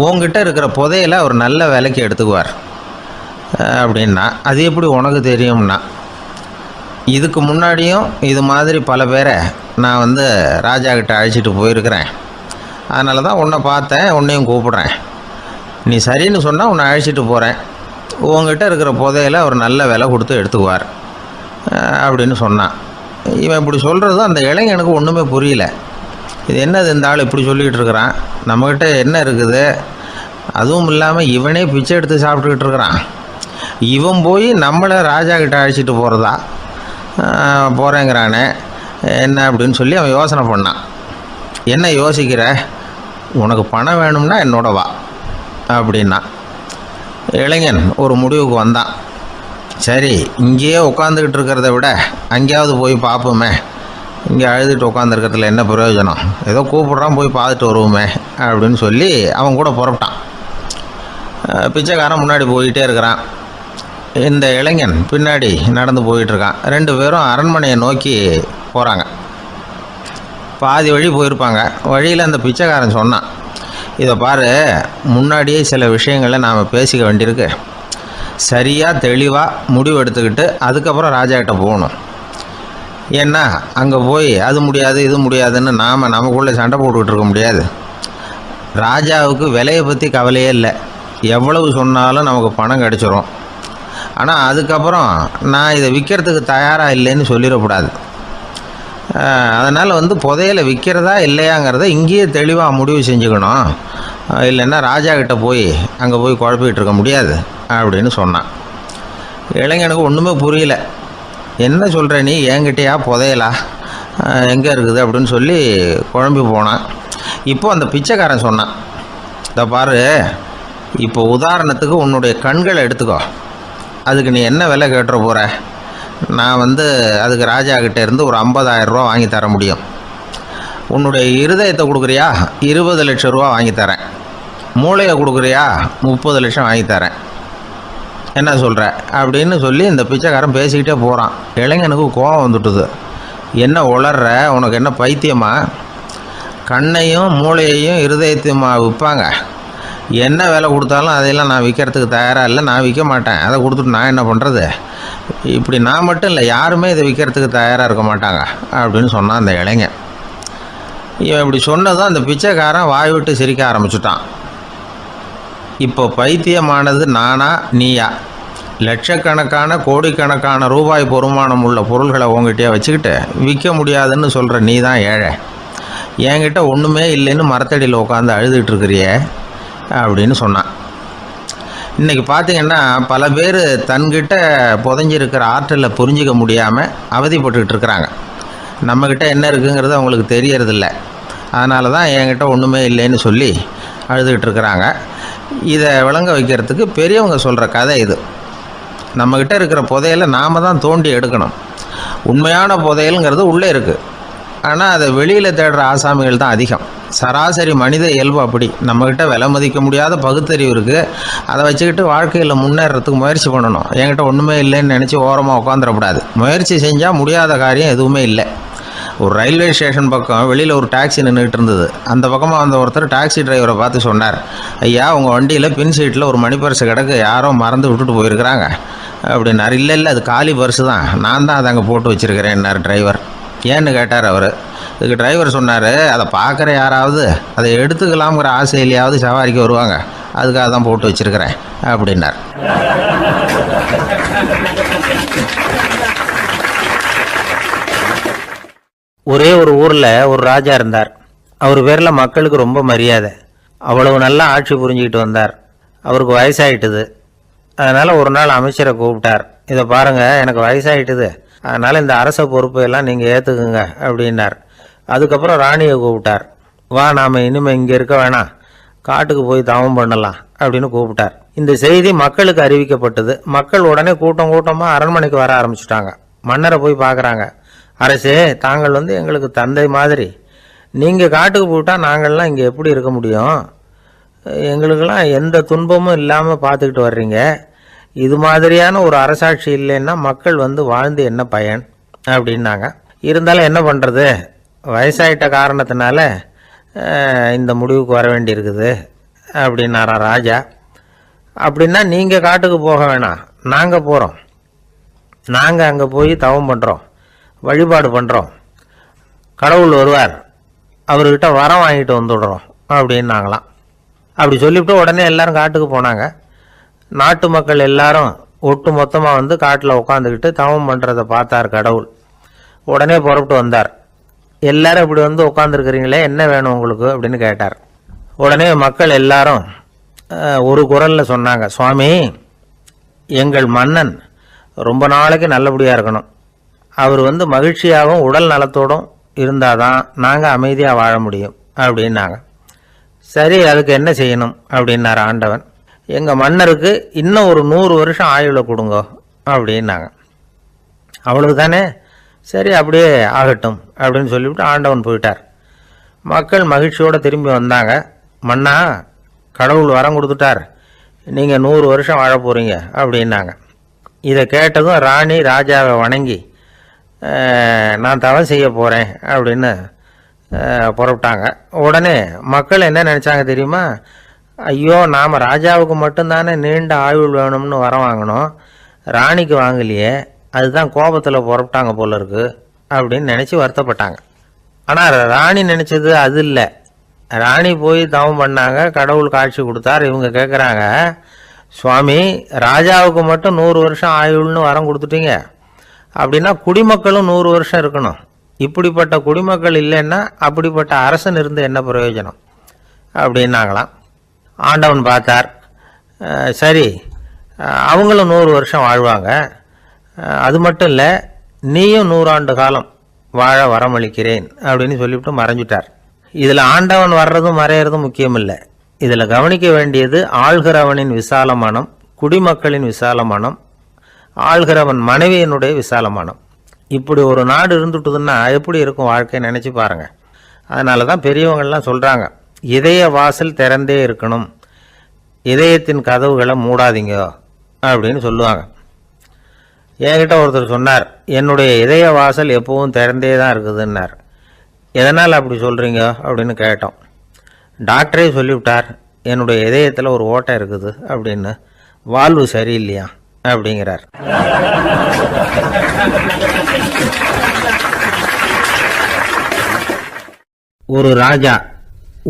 உங்ககிட்ட இருக்கிற புதையலை அவர் நல்ல விலைக்கு எடுத்துக்குவார் அப்படின்னா. அது எப்படி உனக்கு தெரியும்னா, இதுக்கு முன்னாடியும் இது மாதிரி பல பேரை நான் ராஜா கிட்ட அழைச்சிட்டு போயிருக்கிறேன், அதனால தான் உன்னை பார்த்தேன், உன்னையும் கூப்பிட்றேன், நீ சரின்னு சொன்னால் உன்னை அழைச்சிட்டு போகிறேன், உங்ககிட்ட இருக்கிற புதையலை அவர் நல்ல விலை கொடுத்து எடுத்துக்குவார் அப்படின்னு சொன்னான். இவன் இப்படி சொல்கிறது அந்த இளைஞனுக்கு ஒன்றுமே புரியல. இது என்னது, இந்த ஆள் இப்படி சொல்லிகிட்டு இருக்கிறான், நம்மக்கிட்ட என்ன இருக்குது, அதுவும் இல்லாமல் இவனே பிச்சை எடுத்து சாப்பிட்டுக்கிட்டு இருக்கிறான், இவன் போய் நம்மளை ராஜா கிட்ட அழைச்சிட்டு போகிறதா போகிறேங்கிறானே என்ன அப்படின்னு சொல்லி அவன் யோசனை பண்ணான். என்ன யோசிக்கிற, உனக்கு பணம் வேணும்னா என்னோட வா அப்படின்னா. இளைஞன் ஒரு முடிவுக்கு வந்தான். சரி, இங்கேயே உட்காந்துக்கிட்டு இருக்கிறத விட அங்கேயாவது போய் பார்ப்போமே, இங்கே அழுதுட்டு உட்காந்துருக்கிறதுல என்ன பிரயோஜனம், ஏதோ கூப்பிட்றான் போய் பார்த்துட்டு வருவோமே அப்படின்னு சொல்லி அவன் கூட புறப்பட்டான். பிச்சைக்காரன் முன்னாடி போயிட்டே இருக்கிறான், இந்த இளைஞன் பின்னாடி நடந்து போயிட்டுருக்கான். 2 பேரும் அரண்மனையை நோக்கி போகிறாங்க. பாதி வழி போயிருப்பாங்க. வழியில் அந்த பிச்சைக்காரன் சொன்னான், இதை பாரு, முன்னாடியே சில விஷயங்களை நாம் பேசிக்க வேண்டியிருக்கு. சரியாக தெளிவாக முடிவு எடுத்துக்கிட்டு அதுக்கப்புறம் ராஜாக்கிட்ட போகணும். ஏன்னா அங்கே போய் அது முடியாது இது முடியாதுன்னு நாம் நமக்குள்ளே சண்டை போட்டுக்கிட்டு இருக்க முடியாது. ராஜாவுக்கு விலையை பற்றி கவலையே இல்லை, எவ்வளவு சொன்னாலும் நமக்கு பணம் கிடச்சிரும். ஆனால் அதுக்கப்புறம் நான் இதை விற்கிறதுக்கு தயாராக இல்லைன்னு சொல்லிடக்கூடாது. அதனால் புதையலை விற்கிறதா இல்லையாங்கிறத இங்கேயே தெளிவாக முடிவு செஞ்சுக்கணும். இல்லைன்னா ராஜா கிட்ட போய் அங்கே போய் குழப்பிக்கிட்டு இருக்க முடியாது அப்படின்னு சொன்னான். இளைஞனுக்கு ஒன்றுமே புரியல. என்ன சொல்கிற நீ, என்கிட்டயா புதையலா, எங்கே இருக்குது அப்படின்னு சொல்லி குழம்பி போனான். இப்போ அந்த பிச்சைக்காரன் சொன்னான், இதை பாரு, இப்போ உதாரணத்துக்கு உன்னுடைய கண்களை எடுத்துக்கோ. அதுக்கு நீ என்ன விலை கேட்டுற போகிற? நான் அதுக்கு ராஜா கிட்டே இருந்து ஒரு 50,000 ரூபா வாங்கி தர முடியும். உன்னுடைய இருதயத்தை கொடுக்குறியா, 20 லட்சம் ரூபா வாங்கி தரேன். மூளையை கொடுக்குறியா, 30 லட்சம் வாங்கி தரேன். என்ன சொல்கிற அப்படின்னு சொல்லி இந்த பிச்சைக்காரன் பேசிக்கிட்டே போகிறான். இளைஞனுக்கு கோபம் வந்துட்டுது. என்ன உளர்ற, உனக்கு என்ன பைத்தியமா? கண்ணையும் மூளையையும் இருதயத்தையுமா விற்பாங்க? என்ன விலை கொடுத்தாலும் அதையெல்லாம் நான் விற்கிறதுக்கு தயாராக இல்லை, நான் விற்க மாட்டேன். அதை கொடுத்துட்டு நான் என்ன பண்ணுறது? இப்படி நான் மட்டும் இல்லை, யாருமே இதை விற்கிறதுக்கு தயாராக இருக்க மாட்டாங்க அப்படின்னு சொன்னான் அந்த இளைஞன். இவன் இப்படி சொன்னதும் அந்த பிச்சைக்காரன் வாய் விட்டு சிரிக்க ஆரம்பிச்சுட்டான். இப்போ பைத்தியமானது நானா நீயா? லட்சக்கணக்கான கோடிக்கணக்கான ரூபாய் பொறுமானம் உள்ள பொருள்களை உங்ககிட்டயே வச்சுக்கிட்டு விற்க முடியாதுன்னு சொல்கிற நீ தான் ஏழை. என்கிட்ட ஒன்றுமே இல்லைன்னு மரத்தடியில் உட்காந்து அழுதுகிட்டு இருக்கிறியே அப்படின்னு சொன்னான். இன்றைக்கி பார்த்திங்கன்னா பல பேர் தன்கிட்ட புதைஞ்சிருக்கிற ஆற்றலை புரிஞ்சிக்க முடியாமல் அவதிப்பட்டுக்கிட்டு இருக்கிறாங்க. நம்மக்கிட்ட என்ன இருக்குங்கிறது அவங்களுக்கு தெரியறதில்ல. அதனால தான் என்கிட்ட ஒன்றுமே இல்லைன்னு சொல்லி அழுதுகிட்டு இருக்கிறாங்க. இதை விளங்க வைக்கிறதுக்கு பெரியவங்க சொல்கிற கதை இது. நம்மக்கிட்ட இருக்கிற புதையலை நாம் தான் தோண்டி எடுக்கணும். உண்மையான புதையலுங்கிறது உள்ளே இருக்குது, ஆனால் அதை வெளியில் தேடுற ஆசாமிகள் தான் அதிகம். சராசரி மனித இயல்பு அப்படி. நம்மக்கிட்ட விலை மதிக்க முடியாத பகுத்தறிவு இருக்குது, அதை வச்சுக்கிட்டு வாழ்க்கையில் முன்னேறதுக்கு முயற்சி பண்ணணும். என்கிட்ட ஒன்றுமே இல்லைன்னு நினச்சி ஓரமாக உட்காந்துடக்கூடாது. முயற்சி செஞ்சால் முடியாத காரியம் எதுவுமே இல்லை. ஒரு ரயில்வே ஸ்டேஷன் பக்கம் வெளியில் ஒரு டாக்ஸி நின்றுட்டு இருந்தது. அந்த பக்கமாக வந்த ஒருத்தர் டாக்ஸி டிரைவரை பார்த்து சொன்னார், ஐயா, உங்கள் வண்டியில் பின் சீட்டில் ஒரு மணி பர்ஸு கிடக்கு, யாரோ மறந்து விட்டுட்டு போயிருக்கிறாங்க அப்படின்னாரு. இல்லை அது காலி பர்ஸு தான், நான் தான் அதை அங்கே போட்டு வச்சுருக்கிறேன்னார் டிரைவர். ஏன்னு கேட்டார் அவர். இதுக்கு டிரைவர் சொன்னார், அதை பார்க்குற யாராவது அதை எடுத்துக்கலாம்ங்கிற ஆசையிலையாவது சவாரிக்கு வருவாங்க, அதுக்காக தான் போட்டு வச்சுருக்கிறேன் அப்படின்னார்.
ஒரே ஒரு ஊரில் ஒரு ராஜா இருந்தார். அவர் பேரில் மக்களுக்கு ரொம்ப மரியாதை. அவ்வளவு நல்லா ஆட்சி புரிஞ்சுக்கிட்டு வந்தார். அவருக்கு வயசாயிட்டுது. அதனால் ஒரு நாள் அமைச்சரை கூப்பிட்டார். இதை பாருங்கள், எனக்கு வயசாயிட்டுது, அதனால் இந்த அரச பொறுப்பையெல்லாம் நீங்கள் ஏற்றுக்குங்க அப்படின்னார். அதுக்கப்புறம் ராணியை கூப்பிட்டார். வா, நாம் இனிமேல் இங்கே இருக்க வேணாம், காட்டுக்கு போய் தவம் பண்ணலாம் அப்படின்னு கூப்பிட்டார். இந்த செய்தி மக்களுக்கு அறிவிக்கப்பட்டது. மக்கள் உடனே கூட்டம் கூட்டமாக அரண்மனைக்கு வர ஆரம்பிச்சுட்டாங்க. மன்னரை போய் பார்க்குறாங்க. அரசே, தாங்கள் எங்களுக்கு தந்தை மாதிரி. நீங்கள் காட்டுக்கு போயிட்டால் நாங்கள்லாம் இங்கே எப்படி இருக்க முடியும்? எங்களுக்கெல்லாம் எந்த துன்பமும் இல்லாமல் பார்த்துக்கிட்டு வர்றீங்க. இது மாதிரியான ஒரு அரசாட்சி இல்லைன்னா மக்கள் வாழ்ந்து என்ன பயன் அப்படின்னாங்க. இருந்தாலும் என்ன பண்ணுறது, வயசாயிட்ட காரணத்தினால இந்த முடிவுக்கு வர வேண்டியிருக்குது அப்படின்னாரா ராஜா. அப்படின்னா நீங்கள் காட்டுக்கு போக வேணாம், நாங்கள் போகிறோம். நாங்கள் அங்கே போய் தவம் பண்ணுறோம், வழிபாடு பண்ணுறோம். கடவுள் வருவார், அவர்கிட்ட வரம் வாங்கிட்டு வந்துடுறோம் அப்படின்னாங்களாம். அப்படி சொல்லிவிட்டு உடனே எல்லாரும் காட்டுக்கு போனாங்க. நாட்டு மக்கள் எல்லாரும் ஒட்டு மொத்தமாக காட்டில் உட்காந்துக்கிட்டு தவம் பண்ணுறதை பார்த்தார் கடவுள். உடனே புறப்பட்டு வந்தார். எல்லாரும் இப்படி உட்காந்துருக்கிறீங்களே, என்ன வேணும் உங்களுக்கு அப்படின்னு கேட்டார். உடனே மக்கள் எல்லாரும் ஒரு குரலில் சொன்னாங்க, சுவாமி, எங்கள் மன்னன் ரொம்ப நாளைக்கு நல்லபடியாக இருக்கணும். அவர் மகிழ்ச்சியாகவும் உடல் நலத்தோடும் இருந்தால் தான் நாங்கள் அமைதியாக வாழ முடியும் அப்படின்னாங்க. சரி, அதுக்கு என்ன செய்யணும் அப்படின்னார் ஆண்டவன். எங்கள் மன்னருக்கு இன்னும் ஒரு 100 வருஷம் ஆயுளை கொடுங்க அப்படின்னாங்க. அவ்வளவு தானே, சரி அப்படியே ஆகட்டும் அப்படின்னு சொல்லிவிட்டு ஆண்டவன் போயிட்டார். மக்கள் மகிழ்ச்சியோடு திரும்பி வந்தாங்க. மன்னா, கடவுள் வரம் கொடுத்துட்டார், நீங்கள் 100 வருஷம் வாழ போகிறீங்க அப்படின்னாங்க. இதை கேட்டதும் ராணி ராஜாவை வணங்கி நான் தவம் செய்ய போகிறேன் அப்படின்னு புறப்பட்டாங்க. உடனே மக்கள் என்ன நினச்சாங்க தெரியுமா? ஐயோ, நாம் ராஜாவுக்கு மட்டும்தானே நீண்ட ஆயுள் வேணும்னு வரம் வாங்கினோம், ராணிக்கு வாங்கலையே, அதுதான் கோபத்தில் புறப்பட்டாங்க போல இருக்கு அப்படின்னு நினச்சி வருத்தப்பட்டாங்க. ஆனால் ராணி நினச்சது அது இல்லை. ராணி போய் தவம் பண்ணாங்க, கடவுள் காட்சி கொடுத்தார். இவங்க கேட்குறாங்க, சுவாமி, ராஜாவுக்கு மட்டும் 100 வருஷம் ஆயுள்னு வரம் கொடுத்துட்டீங்க, அப்படின்னா குடிமக்களும் 100 வருஷம் இருக்கணும். இப்படிப்பட்ட குடிமக்கள் இல்லைன்னா அப்படிப்பட்ட அரசன் இருந்து என்ன பிரயோஜனம் அப்படின்னாங்களாம். ஆண்டவன் பார்த்தார், சரி அவங்களும் 100 வருஷம் வாழ்வாங்க, அது மட்டும் இல்லை நீயும் 100 ஆண்டு காலம் வாழ வரமளிக்கிறேன் அப்படின்னு சொல்லிவிட்டு மறைஞ்சிட்டார். இதில் ஆண்டவன் வர்றதும் மறையிறதும் முக்கியம் இல்லை. இதில் கவனிக்க வேண்டியது ஆள்கிறவனின் விசால மனம், குடிமக்களின் விசால மனம், ஆள்கிறவன் மனைவியினுடைய விசால மனம். இப்படி ஒரு நாடு இருந்துட்டுதுன்னா எப்படி இருக்கும் வாழ்க்கை நினச்சி பாருங்கள். அதனால தான் பெரியவங்கள்லாம் சொல்கிறாங்க, இதய வாசல் திறந்தே இருக்கணும், இதயத்தின் கதவுகளை மூடாதீங்க அப்படின்னு சொல்லுவாங்க. என்கிட்ட ஒருத்தர் சொன்னார், என்னுடைய இதய வாசல் எப்பவும் திறந்தே தான் இருக்குதுன்னார். எதனால் அப்படி சொல்கிறீங்க அப்படின்னு கேட்டோம். டாக்டரே சொல்லிவிட்டார், என்னுடைய இதயத்தில் ஒரு ஓட்டை இருக்குது அப்படின்னு, வால்வு சரியில்லையா அப்படிங்கிறார். ஒரு ராஜா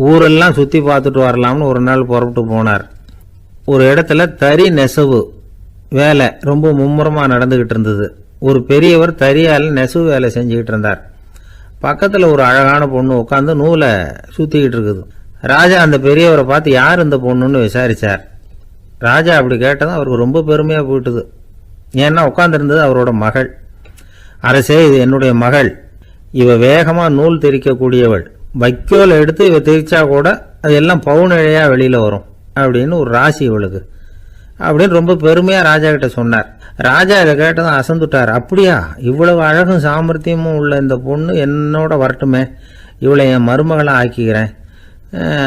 ஊரெல்லாம் சுற்றி பார்த்துட்டு வரலாம்னு ஒரு நாள் புறப்பட்டு போனார். ஒரு இடத்துல தறி நெசவு வேலை ரொம்ப மும்முரமாக நடந்துக்கிட்டு இருந்தது. ஒரு பெரியவர் தறியால் நெசவு வேலை செஞ்சுக்கிட்டு இருந்தார். பக்கத்தில் ஒரு அழகான பொண்ணு உட்காந்து நூலை சுற்றிக்கிட்டு இருக்குது. ராஜா அந்த பெரியவரை பார்த்து யார் இந்த பொண்ணுன்னு விசாரித்தார். ராஜா அப்படி கேட்டதும் அவருக்கு ரொம்ப பெருமையாக போயிட்டுது. ஏன்னா உட்காந்துருந்தது அவரோட மகள். அரசே, இது என்னுடைய மகள், இவ வேகமாக நூல் தெரிக்கக்கூடியவள், வைக்கோல் எடுத்து இவ தெரிச்சா கூட அது எல்லாம் பவுனிழையாக வெளியில் வரும் அப்படின்னு ஒரு ராசி இவளுக்கு அப்படின்னு ரொம்ப பெருமையாக ராஜா கிட்ட சொன்னார். ராஜா இதை கேட்டதும் அசந்துட்டார். அப்படியா, இவ்வளவு அழகும் சாமர்த்தியமும் உள்ள இந்த பொண்ணு என்னோட வரட்டுமே, இவளை என் மருமகளை ஆக்கிக்கிறேன்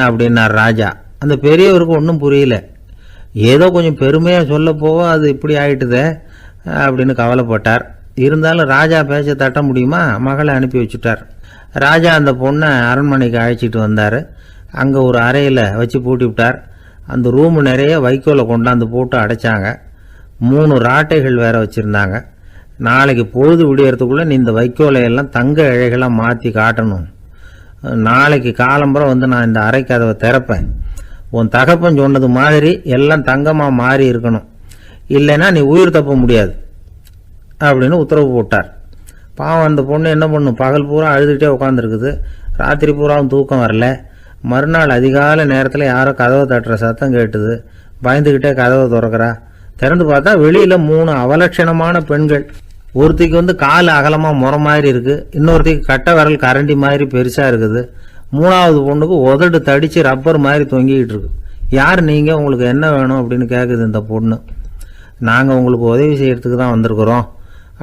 அப்படின்னார் ராஜா. அந்த பெரியவருக்கு ஒன்றும் புரியல. ஏதோ கொஞ்சம் பெருமையாக சொல்ல போக அது இப்படி ஆயிட்டுதே அப்படின்னு கவலைப்பட்டார். இருந்தாலும் ராஜா பேச்ச தட்ட முடியுமா, மகளை அனுப்பி வச்சுட்டார். ராஜா அந்த பொண்ணை அரண்மனைக்கு அழைச்சிட்டு வந்தார். அங்கே ஒரு அறையில் வச்சு பூட்டி விட்டார். அந்த ரூமு நிறைய வைக்கோலை கொண்டாந்து போட்டு அடைச்சாங்க. 3 ராட்டைகள் வேற வச்சுருந்தாங்க. நாளைக்கு பொழுது விடியறதுக்குள்ளே நீ இந்த வைக்கோலையெல்லாம் தங்க இழைகளாக மாற்றி காட்டணும். நாளைக்கு காலம்பரம் வந்து நான் இந்த அறை கதவை திறப்பேன். உன் தகப்பன் சொன்னது மாதிரி எல்லாம் தங்கமாக மாறி இருக்கணும், இல்லைன்னா நீ உயிர் தப்ப முடியாது அப்படின்னு உத்தரவு போட்டார். பாவம் அந்த பொண்ணு என்ன பண்ணும், பகல் பூரா அழுதுகிட்டே உட்காந்துருக்குது. ராத்திரி பூராவும் தூக்கம் வரல. மறுநாள் அதிகாலை நேரத்தில் யாரோ கதவை தட்டுற சத்தம் கேட்டுது. பயந்துக்கிட்டே கதவை திறக்கிறா. திறந்து பார்த்தா வெளியில் 3 அவலட்சணமான பெண்கள். ஒருத்திக்கு வந்து கால் அகலமாக முறை மாதிரி இருக்குது, இன்னொருத்திக்கு கட்டை விரல் கரண்டி மாதிரி பெருசாக இருக்குது, 3வது பொண்ணுக்கு உதடு தடித்து ரப்பர் மாதிரி தொங்கிக்கிட்டு இருக்கு. யார் நீங்கள், உங்களுக்கு என்ன வேணும் அப்படின்னு கேட்குது இந்த பொண்ணு. நாங்கள் உங்களுக்கு உதவி செய்கிறதுக்கு தான் வந்திருக்கிறோம்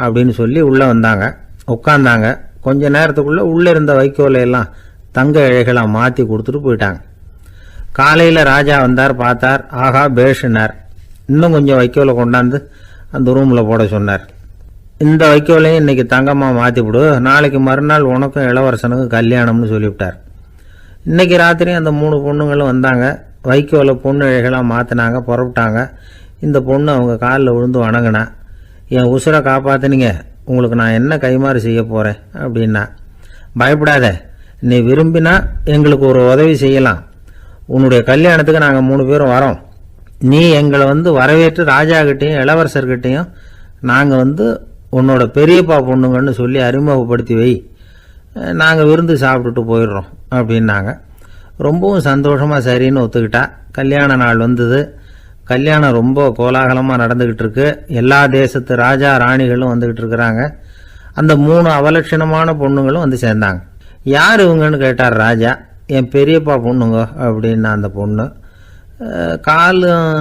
அப்படின்னு சொல்லி உள்ளே வந்தாங்க. உட்காந்தாங்க. கொஞ்ச நேரத்துக்குள்ளே உள்ளே இருந்த வைக்கோலையெல்லாம் தங்க இழைகளாக மாற்றி கொடுத்துட்டு போயிட்டாங்க. காலையில் ராஜா வந்தார், பார்த்தார். ஆகா பேஷுனார். இன்னும் கொஞ்சம் வைக்கோலை கொண்டாந்து அந்த ரூமில் போட சொன்னார். இந்த வைக்கோலையும் இன்றைக்கி தங்கமாக மாற்றிவிடு, நாளைக்கு மறுநாள் உனக்கும் இளவரசனுக்கும் கல்யாணம்னு சொல்லிவிட்டார். இன்றைக்கி ராத்திரி அந்த 3 பொண்ணுங்களும் வந்தாங்க. வைக்கோலை பொண்ணு இழைகளாக மாற்றினாங்க, புறப்பட்டாங்க. இந்த பொண்ணு அவங்க காலில் விழுந்து வணங்கினா. என் உசுரை காப்பாற்றினீங்க, உங்களுக்கு நான் என்ன கைமாறு செய்ய போகிறேன் அப்படின்னா. பயப்படாத, நீ விரும்பினா எங்களுக்கு ஒரு உதவி செய்யலாம். உன்னுடைய கல்யாணத்துக்கு நாங்கள் 3 பேரும் வரோம். நீ எங்களை வந்து வரவேற்று ராஜாக்கிட்டையும் இளவரசர்கிட்டையும் நாங்கள் வந்து உன்னோட பெரியப்பா பொண்ணுங்கன்னு சொல்லி அறிமுகப்படுத்தி வை, நாங்கள் விருந்து சாப்பிட்டுட்டு போயிடுறோம் அப்படின்னாங்க. ரொம்பவும் சந்தோஷமாக சரின்னு ஒத்துக்கிட்டா. கல்யாண நாள் வந்தது. கல்யாணம் ரொம்ப கோலாகலமாக நடந்துக்கிட்டு இருக்கு. எல்லா தேசத்து ராஜா ராணிகளும் வந்துக்கிட்டு இருக்கிறாங்க. அந்த 3 அவலட்சணமான பொண்ணுங்களும் வந்து சேர்ந்தாங்க. யார் இவங்கன்னு கேட்டார் ராஜா. என் பெரியப்பா பொண்ணுங்க அப்படின்னா அந்த பொண்ணு. காலும்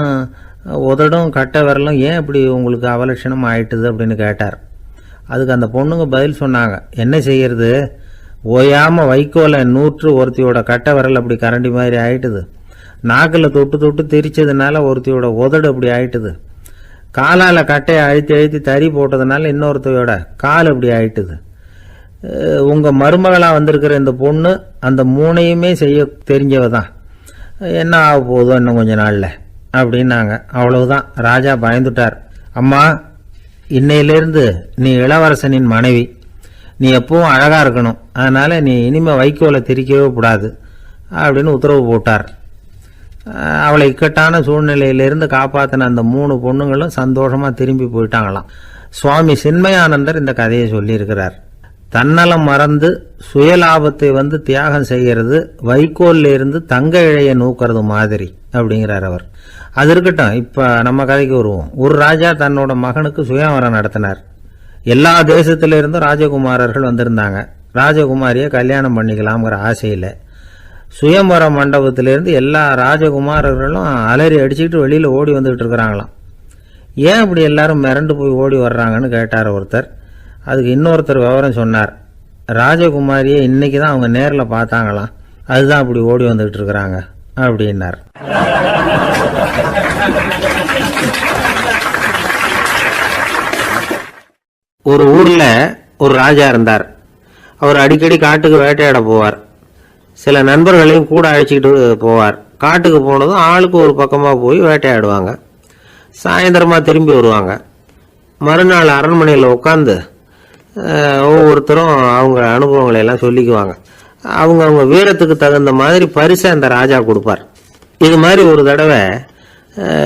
உதடும் கட்டை விரலும் ஏன் இப்படி உங்களுக்கு அவலட்சணம் ஆயிட்டுது அப்படின்னு கேட்டார். அதுக்கு அந்த பொண்ணுங்க பதில் சொன்னாங்க, என்ன செய்யறது, ஓயாமல் வைக்கோலை நூற்று ஒருத்தியோட கட்டை விரல் அப்படி கரண்டி மாதிரி ஆயிட்டுது, நாக்கில் தொட்டு தொட்டு திரிச்சதுனால ஒருத்தியோட உதடு அப்படி ஆயிட்டுது, காலால் கட்டையை அழுத்தி அழுத்தி தறி போட்டதுனால இன்னொருத்தையோட கால் அப்படி ஆயிட்டுது. உங்கள் மருமகளாக வந்திருக்கிற இந்த பொண்ணு அந்த மூணையுமே செய்ய தெரிஞ்சவ தான், என்ன ஆக போகுதோ இன்னும் கொஞ்ச நாளில் அப்படின்னாங்க. அவ்வளவுதான், ராஜா பயந்துட்டார். அம்மா, இன்னையிலேருந்து நீ இளவரசனின் மனைவி, நீ எப்பவும் அழகாக இருக்கணும், அதனால் நீ இனிமேல் வைக்கோலை திரிக்கவே கூடாது அப்படின்னு உத்தரவு போட்டார். அவளை இக்கட்டான சூழ்நிலையிலிருந்து காப்பாற்றின அந்த 3 பொண்ணுங்களும் சந்தோஷமாக திரும்பி போயிட்டாங்களாம். சுவாமி சின்மயானந்தர் இந்த கதையை சொல்லியிருக்கிறார். தன்னலம் மறந்து சுயலாபத்தை தியாகம் செய்கிறது வைக்கோல்ல இருந்து தங்க இழைய நூக்கிறது மாதிரி அப்படிங்கிறார் அவர். அது இருக்கட்டும், இப்போ நம்ம கதைக்கு வருவோம். ஒரு ராஜா தன்னோட மகனுக்கு சுயவரம் நடத்தினார். எல்லா தேசத்திலிருந்தும் ராஜகுமாரர்கள் வந்திருந்தாங்க. ராஜகுமாரியை கல்யாணம் பண்ணிக்கலாம்ங்கிற ஆசையில் சுயம்பர மண்டபத்திலேருந்து எல்லா ராஜகுமாரர்களும் அலறி அடிச்சுக்கிட்டு வெளியில் ஓடி வந்துகிட்டு இருக்கிறாங்களாம். ஏன் இப்படி எல்லாரும் மிரண்டு போய் ஓடி வர்றாங்கன்னு கேட்டார் ஒருத்தர். அதுக்கு இன்னொருத்தர் விவரம் சொன்னார். ராஜகுமாரியை இன்னைக்கு தான் அவங்க நேரில் பார்த்தாங்களாம், அதுதான் அப்படி ஓடி வந்துகிட்டு இருக்கிறாங்க அப்படின்னார். ஒரு ஊரில் ஒரு ராஜா இருந்தார். அவர் அடிக்கடி காட்டுக்கு வேட்டையாட போவார். சில நண்பர்களையும் கூட அழைச்சிக்கிட்டு போவார். காட்டுக்கு போனதும் ஆளுக்கு ஒரு பக்கமாக போய் வேட்டையாடுவாங்க. சாயந்தரமாக திரும்பி வருவாங்க. மறுநாள் அரண்மனையில் உட்காந்து ஒவ்வொருத்தரும் அவங்க அனுபவங்களை எல்லாம் சொல்லிக்குவாங்க. அவங்க வீரத்துக்கு தகுந்த மாதிரி பரிசை அந்த ராஜா கொடுப்பார். இது மாதிரி ஒரு தடவை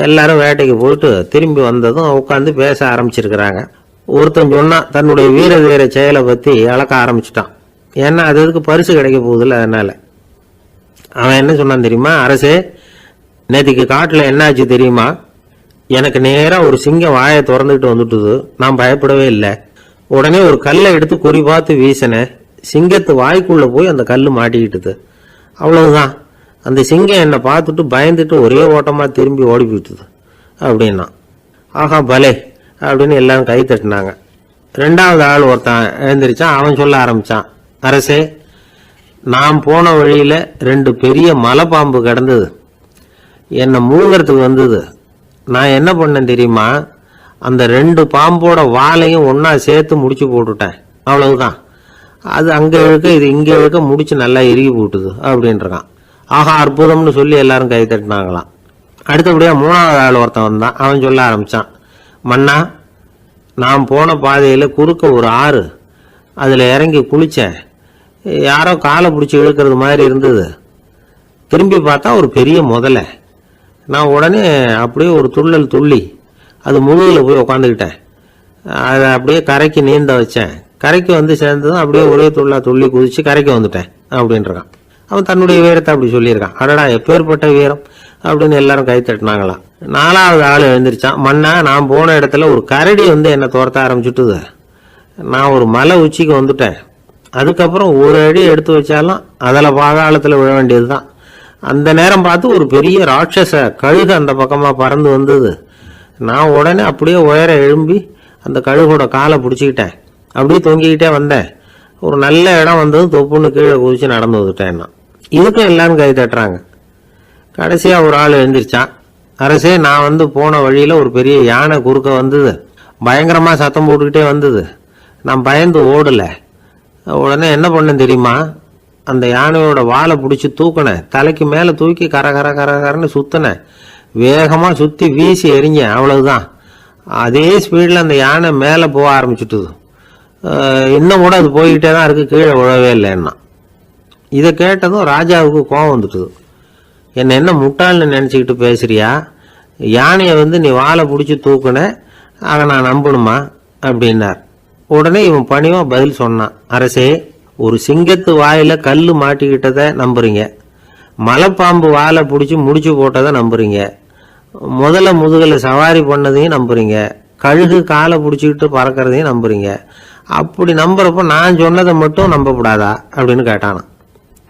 எல்லாரும் வேட்டைக்கு போயிட்டு திரும்பி வந்ததும் உட்காந்து பேச ஆரம்பிச்சிருக்கிறாங்க. ஒருத்தன் சொன்னான், தன்னுடைய வீர செயலை பற்றி அளக்க ஆரம்பிச்சிட்டான். ஏன்னா அது அதுக்கு பரிசு கிடைக்க போகுதில்ல, அதனால. அவன் என்ன சொன்னான் தெரியுமா, அரசே, நேற்றுக்கு காட்டில் என்னாச்சு தெரியுமா, எனக்கு நேராக ஒரு சிங்கம் வாயை திறந்துக்கிட்டு வந்துட்டுது, நான் பயப்படவே இல்லை. உடனே ஒரு கல்லை எடுத்து குறி பார்த்து வீசினேன், சிங்கத்து வாய்க்குள்ளே போய் அந்த கல் மாட்டிக்கிட்டுது. அவ்வளவுதான், அந்த சிங்கம் என்னை பார்த்துட்டு பயந்துட்டு ஒரே ஓட்டமாக திரும்பி ஓடி போயிட்டுது அப்படின்னா. ஆஹா பலே அப்படின்னு எல்லாரும் கை தட்டினாங்க. 2வது ஆள் ஒருத்தன் எழுந்திரிச்சான். அவன் சொல்ல ஆரம்பிச்சான், அரசே, நான் போன வழியில் 2 பெரிய மலைப்பாம்பு கிடந்தது, என்னை மூங்கிறதுக்கு வந்தது. நான் என்ன பண்ணேன் தெரியுமா, அந்த 2 பாம்போட வாலையும் ஒன்றா சேர்த்து முடிச்சு போட்டுட்டேன். அவ்வளவுதான், அது அங்கே இழுக்க இது இங்கே இழுக்க முடிச்சு நல்லா இறுகி போட்டுது அப்படின்றான். ஆஹா அற்புதம்னு சொல்லி எல்லாரும் கை தட்டினாங்களாம். அடுத்தபடியாக 3வது ஆள் ஒருத்தன் வந்தான். அவன் சொல்ல ஆரம்பித்தான், மன்னா, நான் போன பாதையில் குறுக்க ஒரு ஆறு, அதில் இறங்கி குளித்தேன். யாரோ காலை பிடிச்சி இழுக்கிறது மாதிரி இருந்தது. திரும்பி பார்த்தா ஒரு பெரிய முதலை. நான் உடனே அப்படியே ஒரு துள்ளல் துள்ளி அது முழுகில் போய் உக்காந்துக்கிட்டேன். அதை அப்படியே கரைக்கு நீந்த வச்சேன். கரைக்கு வந்து சேர்ந்ததும் அப்படியே ஒரே துள்ளி குதிச்சு கரைக்கு வந்துட்டேன் அப்படின்றான். அவன் தன்னுடைய வீரத்தை அப்படி சொல்லியிருக்கான். அடடா எப்பேற்பட்ட வீரம் அப்படின்னு எல்லாரும் கை தட்டினாங்களாம். 4வது ஆள் எழுந்திரிச்சான். மன்னா, நான் போன இடத்துல ஒரு கரடி என்னை துரத்த ஆரம்பிச்சுட்டுது. நான் ஒரு மலை உச்சிக்கு வந்துட்டேன். அதுக்கப்புறம் ஒரு அடி எடுத்து வச்சாலும் அதில் பாதாளத்தில் விழ வேண்டியது தான். அந்த நேரம் பார்த்து ஒரு பெரிய ராட்சச கழுகு அந்த பக்கமாக பறந்து வந்தது. நான் உடனே அப்படியே உயர எழும்பி அந்த கழுகோட காலை பிடிச்சிக்கிட்டேன். அப்படியே தொங்கிக்கிட்டே வந்தேன். ஒரு நல்ல இடம் வந்ததும் தொப்புன்னு கீழே குதிச்சு நடந்து வந்துட்டேன். இதுக்கும் எல்லாரும் கை தட்டுறாங்க. கடைசியாக ஒரு ஆள் எழுந்திரிச்சான். அரசே, நான் போன வழியில் ஒரு பெரிய யானை குறுக்க வந்தது. பயங்கரமாக சத்தம் போட்டுக்கிட்டே வந்தது. நான் பயந்து ஓடலை. உடனே என்ன பண்ணேன் தெரியுமா, அந்த யானையோட வாலை பிடிச்சி தூக்கினேன். தலைக்கு மேலே தூக்கி கரன்னு சுத்தினேன். வேகமாக சுற்றி வீசி எறிஞ்சேன். அவ்வளவுதான். அதே ஸ்பீடில் அந்த யானை மேலே போக ஆரம்பிச்சுட்டுது. இன்னும் கூட அது போய்கிட்டே தான் இருக்குது, கீழே விழவே இல்லைன்னா. இதை கேட்டதும் ராஜாவுக்கு கோபம் வந்துட்டுது. என்ன முட்டாள்னு நினச்சிக்கிட்டு பேசுறியா, யானையை நீ வாழை பிடிச்சி தூக்குன, அதை நான் நம்பணுமா அப்படின்னார். உடனே இவன் பணிவா பதில் சொன்னான், அரசே, ஒரு சிங்கத்து வாயில கல் மாட்டிக்கிட்டதை நம்புறீங்க, மலைப்பாம்பு வாழை பிடிச்சி முடிச்சு போட்டதை நம்புறீங்க, முதல்ல முதுகில் சவாரி பண்ணதையும் நம்புறீங்க, கழுகு காலை பிடிச்சிக்கிட்டு பறக்கிறதையும் நம்புறீங்க. அப்படி நம்புறப்ப நான் சொன்னதை மட்டும் நம்பக்கூடாதா அப்படின்னு கேட்டானான்.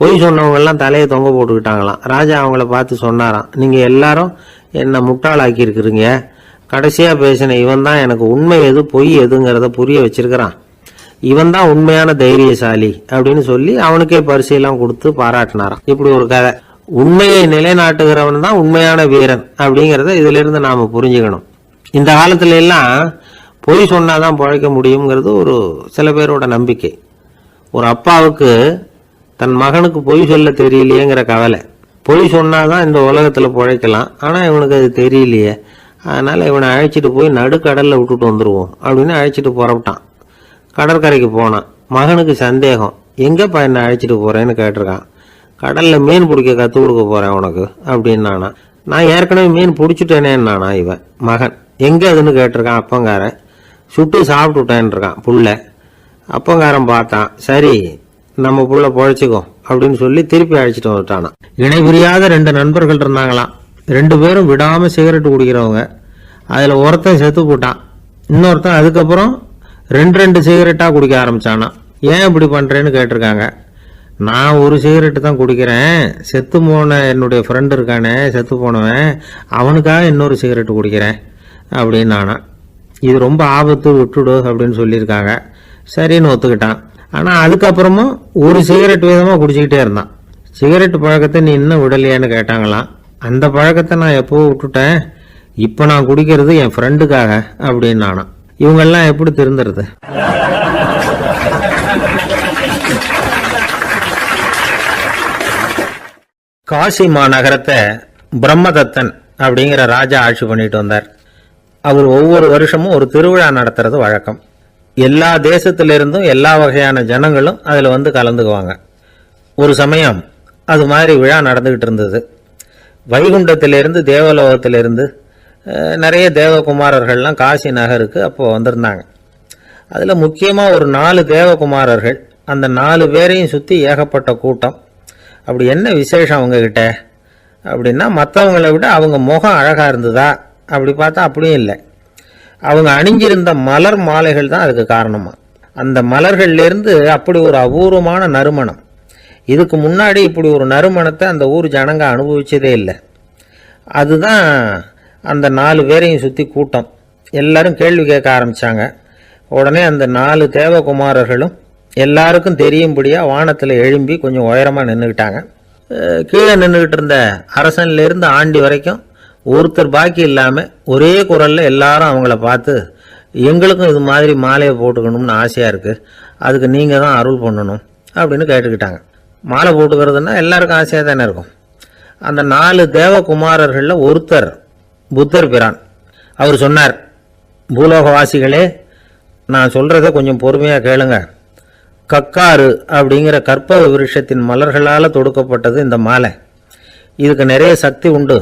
பொய் சொன்னவங்கெல்லாம் தலையை தொங்க போட்டுக்கிட்டாங்களாம். ராஜா அவங்கள பார்த்து சொன்னாராம், நீங்கள் எல்லாரும் என்னை முட்டாளாக்கி இருக்கிறீங்க. கடைசியாக பேசின இவன் தான் எனக்கு உண்மை எது பொய் எதுங்கிறத புரிய வச்சிருக்கிறான். இவன் தான் உண்மையான தைரியசாலி அப்படின்னு சொல்லி அவனுக்கே பரிசையெல்லாம் கொடுத்து பாராட்டினாராம். இப்படி ஒரு கதை. உண்மையை நிலைநாட்டுகிறவன் தான் உண்மையான வீரன் அப்படிங்கிறத இதுல இருந்து நாம புரிஞ்சுக்கணும். இந்த காலத்துல எல்லாம் பொய் சொன்னாதான் பிழைக்க முடியுங்கிறது ஒரு சில பேரோட நம்பிக்கை. ஒரு அப்பாவுக்கு தன் மகனுக்கு பொய் சொல்ல தெரியலையேங்கிற கவலை. பொய் சொன்னாதான் இந்த உலகத்துல பிழைக்கலாம், ஆனா இவனுக்கு அது தெரியலையே, அதனால இவனை அழைச்சிட்டு போய் நடுக்கடல்ல விட்டுட்டு வந்துருவோம் அப்படின்னு அழைச்சிட்டு புறப்பட்டான். கடற்கரைக்கு போனான். மகனுக்கு சந்தேகம், எங்கப்பா என்ன அழைச்சிட்டு போறேன்னு கேட்டிருக்கான். கடல்ல மீன் பிடிக்க கற்றுக் கொடுக்க போறேன் உனக்கு அப்படின்னானா. நான் ஏற்கனவே மீன் பிடிச்சிட்டேனேன்னானா இவன் மகன். எங்க அதுன்னு கேட்டிருக்கான். அப்பங்காரன். சுட்டு சாப்பிட்டுட்டேன் இருக்கான் புள்ள. அப்பங்காரன் பார்த்தான், சரி நம்ம புள்ள பொழைச்சிக்கோ அப்படின்னு சொல்லி திருப்பி அழைச்சிட்டு வந்துட்டானா. இணை புரியாத 2 நண்பர்கள் இருந்தாங்களாம். 2 பேரும் விடாம சிகரெட் குடிக்கிறவங்க. அதுல ஒருத்தன் செத்து போட்டான். இன்னொருத்தன் அதுக்கப்புறம் 2 சிகரெட்டா குடிக்க ஆரம்பிச்சானா. ஏன் இப்படி பண்றேன்னு கேட்டிருக்காங்க. நான் ஒரு சிகரெட்டு தான் குடிக்கிறேன், செத்து போன என்னுடைய ஃப்ரெண்டு இருக்கானே செத்து போனவன், அவனுக்காக இன்னொரு சிகரெட்டு குடிக்கிறேன் அப்படின்னு நானா. இது ரொம்ப ஆபத்து, விட்டுடு அப்படின்னு சொல்லியிருக்காங்க. சரின்னு ஒத்துக்கிட்டான். ஆனால் அதுக்கப்புறமும் ஒரு சிகரெட் வீதமாக குடிச்சிக்கிட்டே இருந்தான். சிகரெட் பழக்கத்தை நீ இன்னும் விடலையான்னு கேட்டாங்களாம். அந்த பழக்கத்தை நான் எப்போ விட்டுட்டேன், இப்போ நான் குடிக்கிறது என் ஃப்ரெண்டுக்காக அப்படின்னு நானா. இவங்கெல்லாம் எப்படி திருந்துறது? காசி மாநகரத்தை பிரம்மதத்தன் அப்படிங்கிற ராஜா ஆட்சி பண்ணிட்டு வந்தார். அவர் ஒவ்வொரு வருஷமும் ஒரு திருவிழா நடத்துறது வழக்கம். எல்லா தேசத்திலிருந்தும் எல்லா வகையான ஜனங்களும் அதில் வந்து கலந்துக்குவாங்க. ஒரு சமயம் அது மாதிரி விழா நடந்துகிட்டு இருந்தது. வைகுண்டத்திலிருந்து தேவலோகத்திலிருந்து நிறைய தேவகுமாரர்கள்லாம் காசி நகருக்கு அப்போ வந்திருந்தாங்க. அதில் முக்கியமாக ஒரு 4 தேவகுமாரர்கள். அந்த 4 பேரையும் சுற்றி ஏகப்பட்ட கூட்டம். அப்படி என்ன விசேஷம் அவங்கக்கிட்ட அப்படின்னா, மற்றவங்களை விட அவங்க முகம் அழகாக இருந்ததா அப்படி பார்த்தா அப்படியும் இல்லை. அவங்க அணிஞ்சிருந்த மலர் மாலைகள் தான் அதுக்கு காரணமா. அந்த மலர்கள்லேருந்து அப்படி ஒரு அபூர்வமான நறுமணம். இதுக்கு முன்னாடி இப்படி ஒரு நறுமணத்தை அந்த ஊர் ஜனங்க அனுபவிச்சதே இல்லை. அதுதான் அந்த 4 பேரையும் சுற்றி கூட்டம். எல்லாரும் கேள்வி கேட்க ஆரம்பித்தாங்க. உடனே அந்த 4 தேவகுமாரர்களும் எல்லாருக்கும் தெரியும்படியாக வானத்தில் எழும்பி கொஞ்சம் உயரமாக நின்றுக்கிட்டாங்க. கீழே நின்றுக்கிட்டு இருந்த அரசன்லேருந்து ஆண்டி வரைக்கும் ஒருத்தர் பாக்கி இல்லாமல் ஒரே குரலில் எல்லாரும் அவங்கள பார்த்து, எங்களுக்கும் இது மாதிரி மாலையை போட்டுக்கணும்னு ஆசையாக இருக்குது, அதுக்கு நீங்கள் தான் அருள் பண்ணணும் அப்படின்னு கேட்டுக்கிட்டாங்க. மாலை போட்டுக்கிறதுனா எல்லாருக்கும் ஆசையாக தானே இருக்கும். அந்த 4 தேவகுமாரர்களில் ஒருத்தர் புத்தர் பிரான். அவர் சொன்னார், பூலோகவாசிகளே, நான் சொல்கிறத கொஞ்சம் பொறுமையாக கேளுங்க. கக்காரு அப்படிங்கிற கற்பக விருட்சத்தின் மலர்களால் தொடுக்கப்பட்டது இந்த மாலை. இதுக்கு நிறைய சக்தி உண்டு.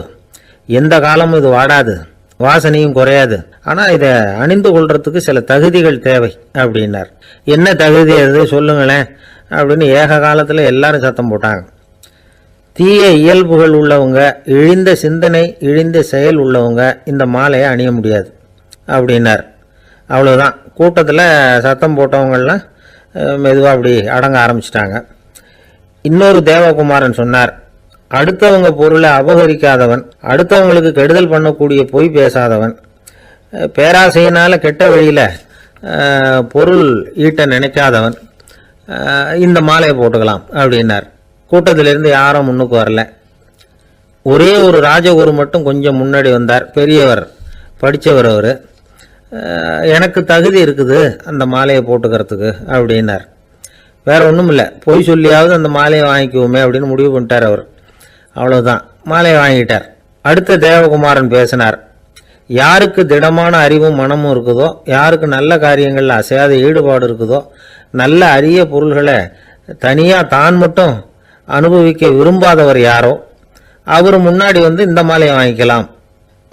எந்த காலமும் இது வாடாது, வாசனையும் குறையாது. ஆனால் இதை அணிந்து கொள்றதுக்கு சில தகுதிகள் தேவை அப்படின்னார். என்ன தகுதி அது சொல்லுங்களேன் அப்படின்னு ஏக காலத்தில் எல்லாரும் சத்தம் போட்டாங்க. தீய இயல்புகள் உள்ளவங்க, இழிந்த சிந்தனை, இழிந்த செயல் உள்ளவங்க இந்த மாலையை அணிய முடியாது அப்படின்னார். அவ்வளோதான். கூட்டத்தில் சத்தம் போட்டவங்கள்லாம் மெதுவாக அப்படி அடங்க ஆரம்பிச்சிட்டாங்க. இன்னொரு தேவகுமாரன் சொன்னார், அடுத்தவங்க பொருளை அபகரிக்காதவன், அடுத்தவங்களுக்கு கெடுதல் பண்ணக்கூடிய பொய் பேசாதவன், பேராசையினால் கெட்ட வழியில் பொருள் ஈட்ட நினைக்காதவன் இந்த மாலையை போட்டுக்கலாம் அப்படின்னார். கூட்டத்திலிருந்து யாரும் முன்னுக்கு வரல. ஒரே ஒரு ராஜகுரு மட்டும் கொஞ்சம் முன்னாடி வந்தார். பெரியவர், படித்தவர். அவர், எனக்கு தகுதி இருக்குது அந்த மாலையை போட்டுக்கிறதுக்கு அப்படின்னார். வேற ஒன்றும் இல்லை, பொய் சொல்லியாவது அந்த மாலையை வாங்கிக்குவோமே அப்படின்னு முடிவு பண்ணிட்டார் அவர். அவ்வளோதான், மாலையை வாங்கிட்டார். அடுத்த தேவகுமாரன் பேசினார். யாருக்கு திடமான அறிவும் மனமும் இருக்குதோ, யாருக்கு நல்ல காரியங்களில் அசையாத ஈடுபாடு இருக்குதோ, நல்ல அரிய பொருள்களை தனியாக தான் மட்டும் அனுபவிக்க விரும்பாதவர் யாரோ அவர் முன்னாடி வந்து இந்த மாலையை வாங்கிக்கலாம்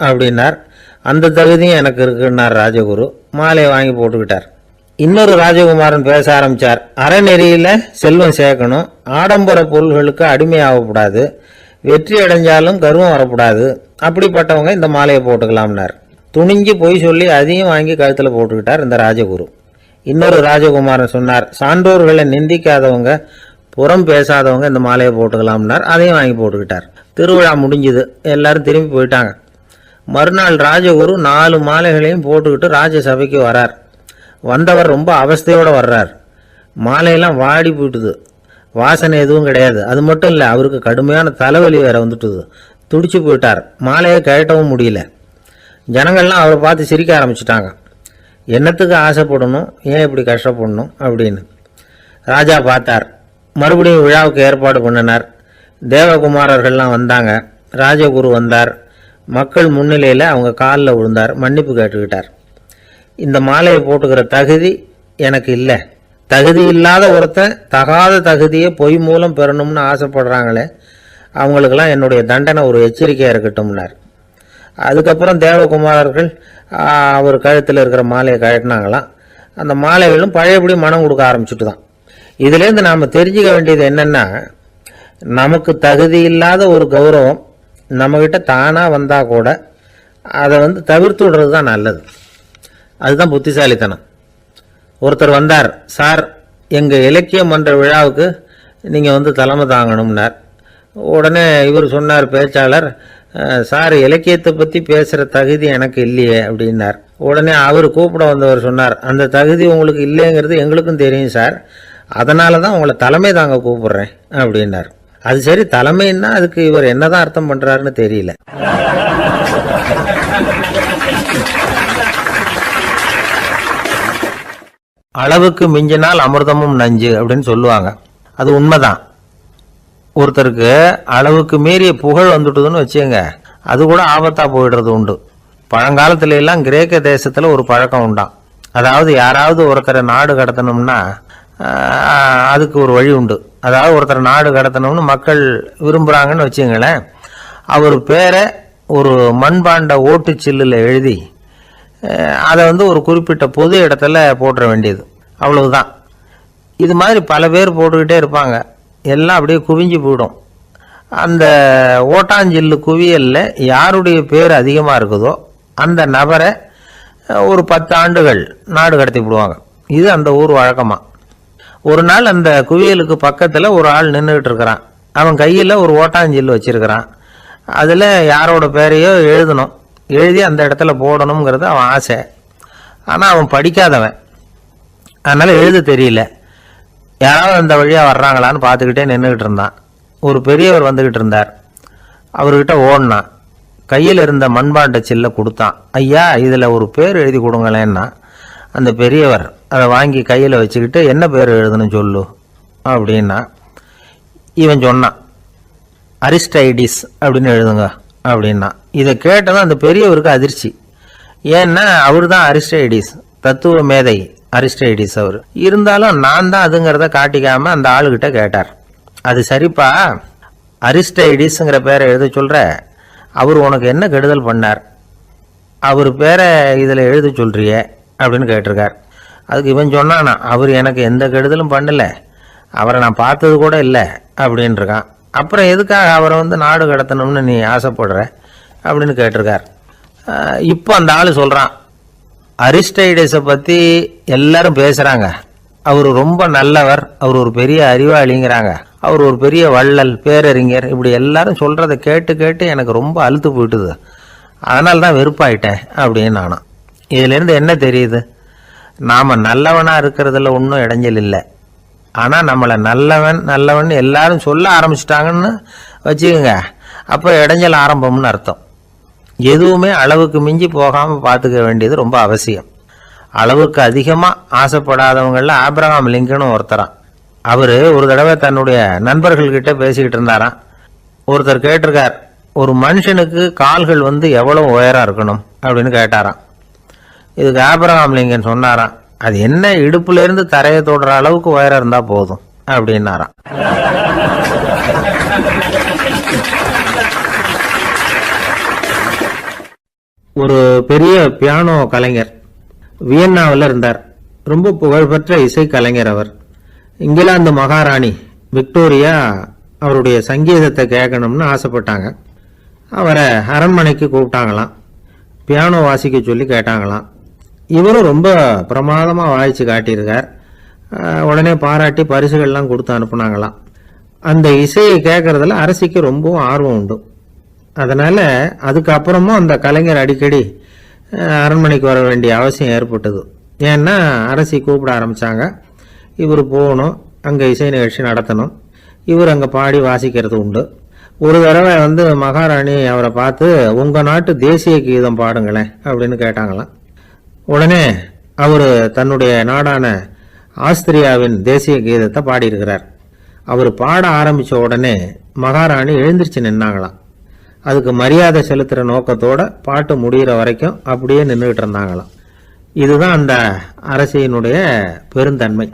அப்படின்னார். அந்த தகுதியும் எனக்கு இருக்குன்னார் ராஜகுரு. மாலையை வாங்கி போட்டுக்கிட்டார். இன்னொரு ராஜகுமாரன் பேச ஆரம்பித்தார். அறநெறியில் செல்வம் சேர்க்கணும், ஆடம்பர பொருள்களுக்கு அடிமையாகக்கூடாது, வெற்றி அடைஞ்சாலும் கர்வம் வரக்கூடாது, அப்படிப்பட்டவங்க இந்த மாலையை போட்டுக்கலாம்னார். துணிஞ்சு பொய் சொல்லி அதையும் வாங்கி கழுத்தில் போட்டுக்கிட்டார் இந்த ராஜகுரு. இன்னொரு ராஜகுமாரன் சொன்னார், சான்றோர்களை நிந்திக்காதவங்க, புறம் பேசாதவங்க இந்த மாலையை போட்டுக்கலாம்னார். அதையும் வாங்கி போட்டுக்கிட்டார். திருவிழா முடிஞ்சுது, எல்லாரும் திரும்பி போயிட்டாங்க. மறுநாள் ராஜகுரு 4 மாலைகளையும் போட்டுக்கிட்டு ராஜசபைக்கு வரார். வந்தவர் ரொம்ப அவஸ்தையோடு வர்றார். மாலையெல்லாம் வாடி போயிட்டுது, வாசனை எதுவும் கிடையாது. அது மட்டும் இல்லை, அவருக்கு கடுமையான தலைவலி வேற வந்துட்டுது. துடிச்சு போயிட்டார். மாலையை கழட்டவும் முடியல. ஜனங்கள்லாம் அவரை பார்த்து சிரிக்க ஆரம்பிச்சிட்டாங்க. என்னத்துக்கு ஆசைப்படணும், ஏன் இப்படி கஷ்டப்படணும் அப்படின்னு. ராஜா பார்த்தார். மறுபடியும் விழாவுக்கு ஏற்பாடு பண்ணினார். தேவகுமாரர்கள்லாம் வந்தாங்க. ராஜகுரு வந்தார். மக்கள் முன்னிலையில் அவங்க காலில் விழுந்தார், மன்னிப்பு கேட்டுக்கிட்டார். இந்த மாலையை போட்டுக்கிற தகுதி எனக்கு இல்லை. தகுதி இல்லாத ஒருத்தன் தகாத தகுதியை பொய் மூலம் பெறணும்னு ஆசைப்படுறாங்களே, அவங்களுக்கெல்லாம் என்னுடைய தண்டனை ஒரு எச்சரிக்கையாக இருக்கட்டும்னார். அதுக்கப்புறம் தேவகுமாரர்கள் அவர் கழுத்தில் இருக்கிற மாலையை கழட்டினாங்களாம். அந்த மாலைகளும் பழையபடி மனம் கொடுக்க ஆரம்பிச்சுட்டு தான். இதுலேருந்து நாம் தெரிஞ்சுக்க வேண்டியது என்னென்னா, நமக்கு தகுதி இல்லாத ஒரு கௌரவம் நம்மக்கிட்ட தானாக வந்தால் கூட அதை தவிர்த்து விடுறது தான் நல்லது. அதுதான் புத்திசாலித்தனம். ஒருத்தர் வந்தார். சார், எங்கள் இலக்கிய மன்ற விழாவுக்கு நீங்கள் தலைமை தாங்கணும்னார். உடனே இவர் சொன்னார், பேச்சாளர், சார், இலக்கியத்தை பற்றி பேசுகிற தகுதி எனக்கு இல்லையே அப்படின்னார். உடனே அவர் கூப்பிட வந்தவர் சொன்னார், அந்த தகுதி உங்களுக்கு இல்லைங்கிறது எங்களுக்கும் தெரியும் சார், அதனால தான் உங்களை தலைமை தாங்க கூப்பிடுறேன் அப்படின்னார். அது சரி, தலைமைன்னா அதுக்கு இவர் என்னதான் அர்த்தம் பண்ணுறாருன்னு தெரியல. அளவுக்கு மிஞ்சினால் அமிர்தமும் நஞ்சு அப்படின்னு சொல்லுவாங்க. அது உண்மைதான். ஒருத்தருக்கு அளவுக்கு மீறிய புகழ் வந்துட்டுதுன்னு வச்சுங்க, அது கூட ஆபத்தாக போயிடுறது உண்டு. பழங்காலத்துல எல்லாம் கிரேக்க தேசத்தில் ஒரு பழக்கம் உண்டாம். அதாவது யாராவது ஒருத்தரை நாடு கடத்தணும்னா அதுக்கு ஒரு வழி உண்டு. அதாவது ஒருத்தரை நாடு கடத்தணும்னு மக்கள் விரும்புகிறாங்கன்னு வச்சுங்களேன், அவர் பேரை ஒரு மண்பாண்ட ஓட்டுச்சில்லில் எழுதி அதை ஒரு குறிப்பிட்ட பொது இடத்துல போட்டுற வேண்டியது, அவ்வளவுதான். இது மாதிரி பல பேர் போட்டுக்கிட்டே இருப்பாங்க. எல்லாம் அப்படியே குவிஞ்சு போயிடும். அந்த ஓட்டாஞ்சில்லு குவியலில் யாருடைய பேர் அதிகமாக இருக்குதோ அந்த நபரை ஒரு 10 ஆண்டுகள் நாடு கடத்தி விடுவாங்க. இது அந்த ஊர் வழக்கமாக. ஒரு நாள் அந்த குவியலுக்கு பக்கத்தில் ஒரு ஆள் நின்றுக்கிட்டு இருக்கிறான். அவன் கையில் ஒரு ஓட்டாஞ்சில்லு வச்சிருக்கிறான். அதில் யாரோட பேரையோ எழுதணும், எழுதி அந்த இடத்துல போடணுங்கிறது அவன் ஆசை. ஆனால் அவன் படிக்காதவன், அதனால் எழுத தெரியல. யாராவது அந்த வழியாக வர்றாங்களான்னு பார்த்துக்கிட்டே நின்றுக்கிட்டு இருந்தான். ஒரு பெரியவர் வந்துக்கிட்டு இருந்தார். அவர்கிட்ட ஓடினான். கையில் இருந்த மண்பாண்ட சில்லை கொடுத்தான். ஐயா, இதில் ஒரு பேர் எழுதி கொடுங்களேன்னா. அந்த பெரியவர் அதை வாங்கி கையில் வச்சுக்கிட்டு, என்ன பேர் எழுதணும் சொல்லு அப்படின்னா. இவன் சொன்னான், அரிஸ்டைடிஸ் அப்படின்னு எழுதுங்க அப்படின்னா. இதை கேட்டதும் அந்த பெரியவருக்கு அதிர்ச்சி. ஏன்னா அவர் தான் அரிஸ்டைடிஸ், தத்துவ மேதை அரிஸ்டைடிஸ் அவர். இருந்தாலும் நான் தான் அதுங்கிறத காட்டிக்காம அந்த ஆளுகிட்ட கேட்டார். அது சரிப்பா, அரிஸ்டைடிஸ்ங்கிற பேரை எழுத சொல்கிற, அவர் உனக்கு என்ன கெடுதல் பண்ணார், அவர் பேரை இதில் எழுத சொல்கிறியே அப்படின்னு கேட்டிருக்கார். அதுக்கு இவன் சொன்னானா, அவர் எனக்கு எந்த கெடுதலும் பண்ணலை, அவரை நான் பார்த்தது கூட இல்லை அப்படின்ட்டுருக்கான். அப்புறம் எதுக்காக அவரை நாடு கடத்தணும்னு நீ ஆசைப்படுற அப்படின்னு கேட்டிருக்கார். இப்போ அந்த ஆள் சொல்கிறான், அரிஸ்டைடஸை பற்றி எல்லாரும் பேசுகிறாங்க, அவர் ரொம்ப நல்லவர், அவர் ஒரு பெரிய அறிவாளிங்கிறாங்க, அவர் ஒரு பெரிய வள்ளல், பேரறிஞர், இப்படி எல்லாரும் சொல்கிறத கேட்டு கேட்டு எனக்கு ரொம்ப அழுத்து போயிட்டுது, அதனால தான் வெறுப்பாயிட்டேன் அப்படின்னு நானும். இதிலேருந்து என்ன தெரியுது, நாம் நல்லவனாக இருக்கிறதுல ஒன்றும் இடைஞ்சல் இல்லை. ஆனால் நம்மளை நல்லவன் நல்லவன் எல்லாரும் சொல்ல ஆரம்பிச்சிட்டாங்கன்னு வச்சுக்கோங்க, அப்போ இடைஞ்சல் ஆரம்பம்னு அர்த்தம். எதுவுமே அளவுக்கு மிஞ்சி போகாமல் பார்த்துக்க வேண்டியது ரொம்ப அவசியம். அளவுக்கு அதிகமாக ஆசைப்படாதவங்களில் ஆப்ரஹாம் லிங்கனும் ஒருத்தரான். அவர் ஒரு தடவை தன்னுடைய நண்பர்கள்கிட்ட பேசிக்கிட்டு இருந்தாராம். ஒருத்தர் கேட்டிருக்கார், ஒரு மனுஷனுக்கு கால்கள் எவ்வளோ உயரம் இருக்கணும் அப்படின்னு கேட்டாராம். இதுக்கு ஆப்ரஹாம் லிங்கன் சொன்னாராம், அது என்ன, இடுப்புலேருந்து தரையை தொடுற அளவுக்கு உயரம் இருந்தால் போதும் அப்படின்னாராம். ஒரு பெரிய பியானோ கலைஞர் வியன்னாவில் இருந்தார். ரொம்ப புகழ்பெற்ற இசை கலைஞர் அவர். இங்கிலாந்து மகாராணி விக்டோரியா அவருடைய சங்கீதத்தை கேட்கணும்னு ஆசைப்பட்டாங்க. அவரை அரண்மனைக்கு கூப்பிட்டாங்களாம். பியானோ வாசிக்க சொல்லி கேட்டாங்களாம். இவரும் ரொம்ப பிரமாதமாக வாய்ச்சி காட்டியிருக்கார். உடனே பாராட்டி பரிசுகள்லாம் கொடுத்து அனுப்புனாங்களாம். அந்த இசையை கேட்கறதுல அரசிக்கு ரொம்பவும் ஆர்வம் உண்டு. அதனால அதுக்கப்புறமும் அந்த கலைஞர் அடிக்கடி அரண்மனைக்கு வர வேண்டிய அவசியம் ஏற்பட்டது. ஏன்னா அரசி கூப்பிட ஆரம்பிச்சாங்க. இவர் போகணும், அங்கே இசை நிகழ்ச்சி நடத்தணும். இவர் அங்கே பாடி வாசிக்கிறது உண்டு. ஒரு தடவை மகாராணி அவரை பார்த்து, உங்கள் நாட்டு தேசிய கீதம் பாடுங்களேன் அப்படின்னு கேட்டாங்களாம். உடனே அவர் தன்னுடைய நாடான ஆஸ்திரியாவின் தேசிய கீதத்தை பாடியிருக்கிறார். அவர் பாட ஆரம்பித்த உடனே மகாராணி எழுந்திருச்சு நின்னாங்களாம். அதுக்கு மரியாதை செலுத்துகிற நோக்கத்தோட பாட்டு முடிகிற வரைக்கும் அப்படியே நின்றுக்கிட்டு இருந்தாங்களாம். இதுதான் அந்த அரசியினுடைய பெருந்தன்மை.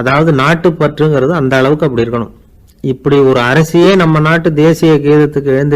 அதாவது நாட்டுப்பற்றுங்கிறது அந்த அளவுக்கு அப்படி இருக்கணும். இப்படி ஒரு அரசியே நம்ம நாட்டு தேசிய கீதத்துக்கு எழுந்து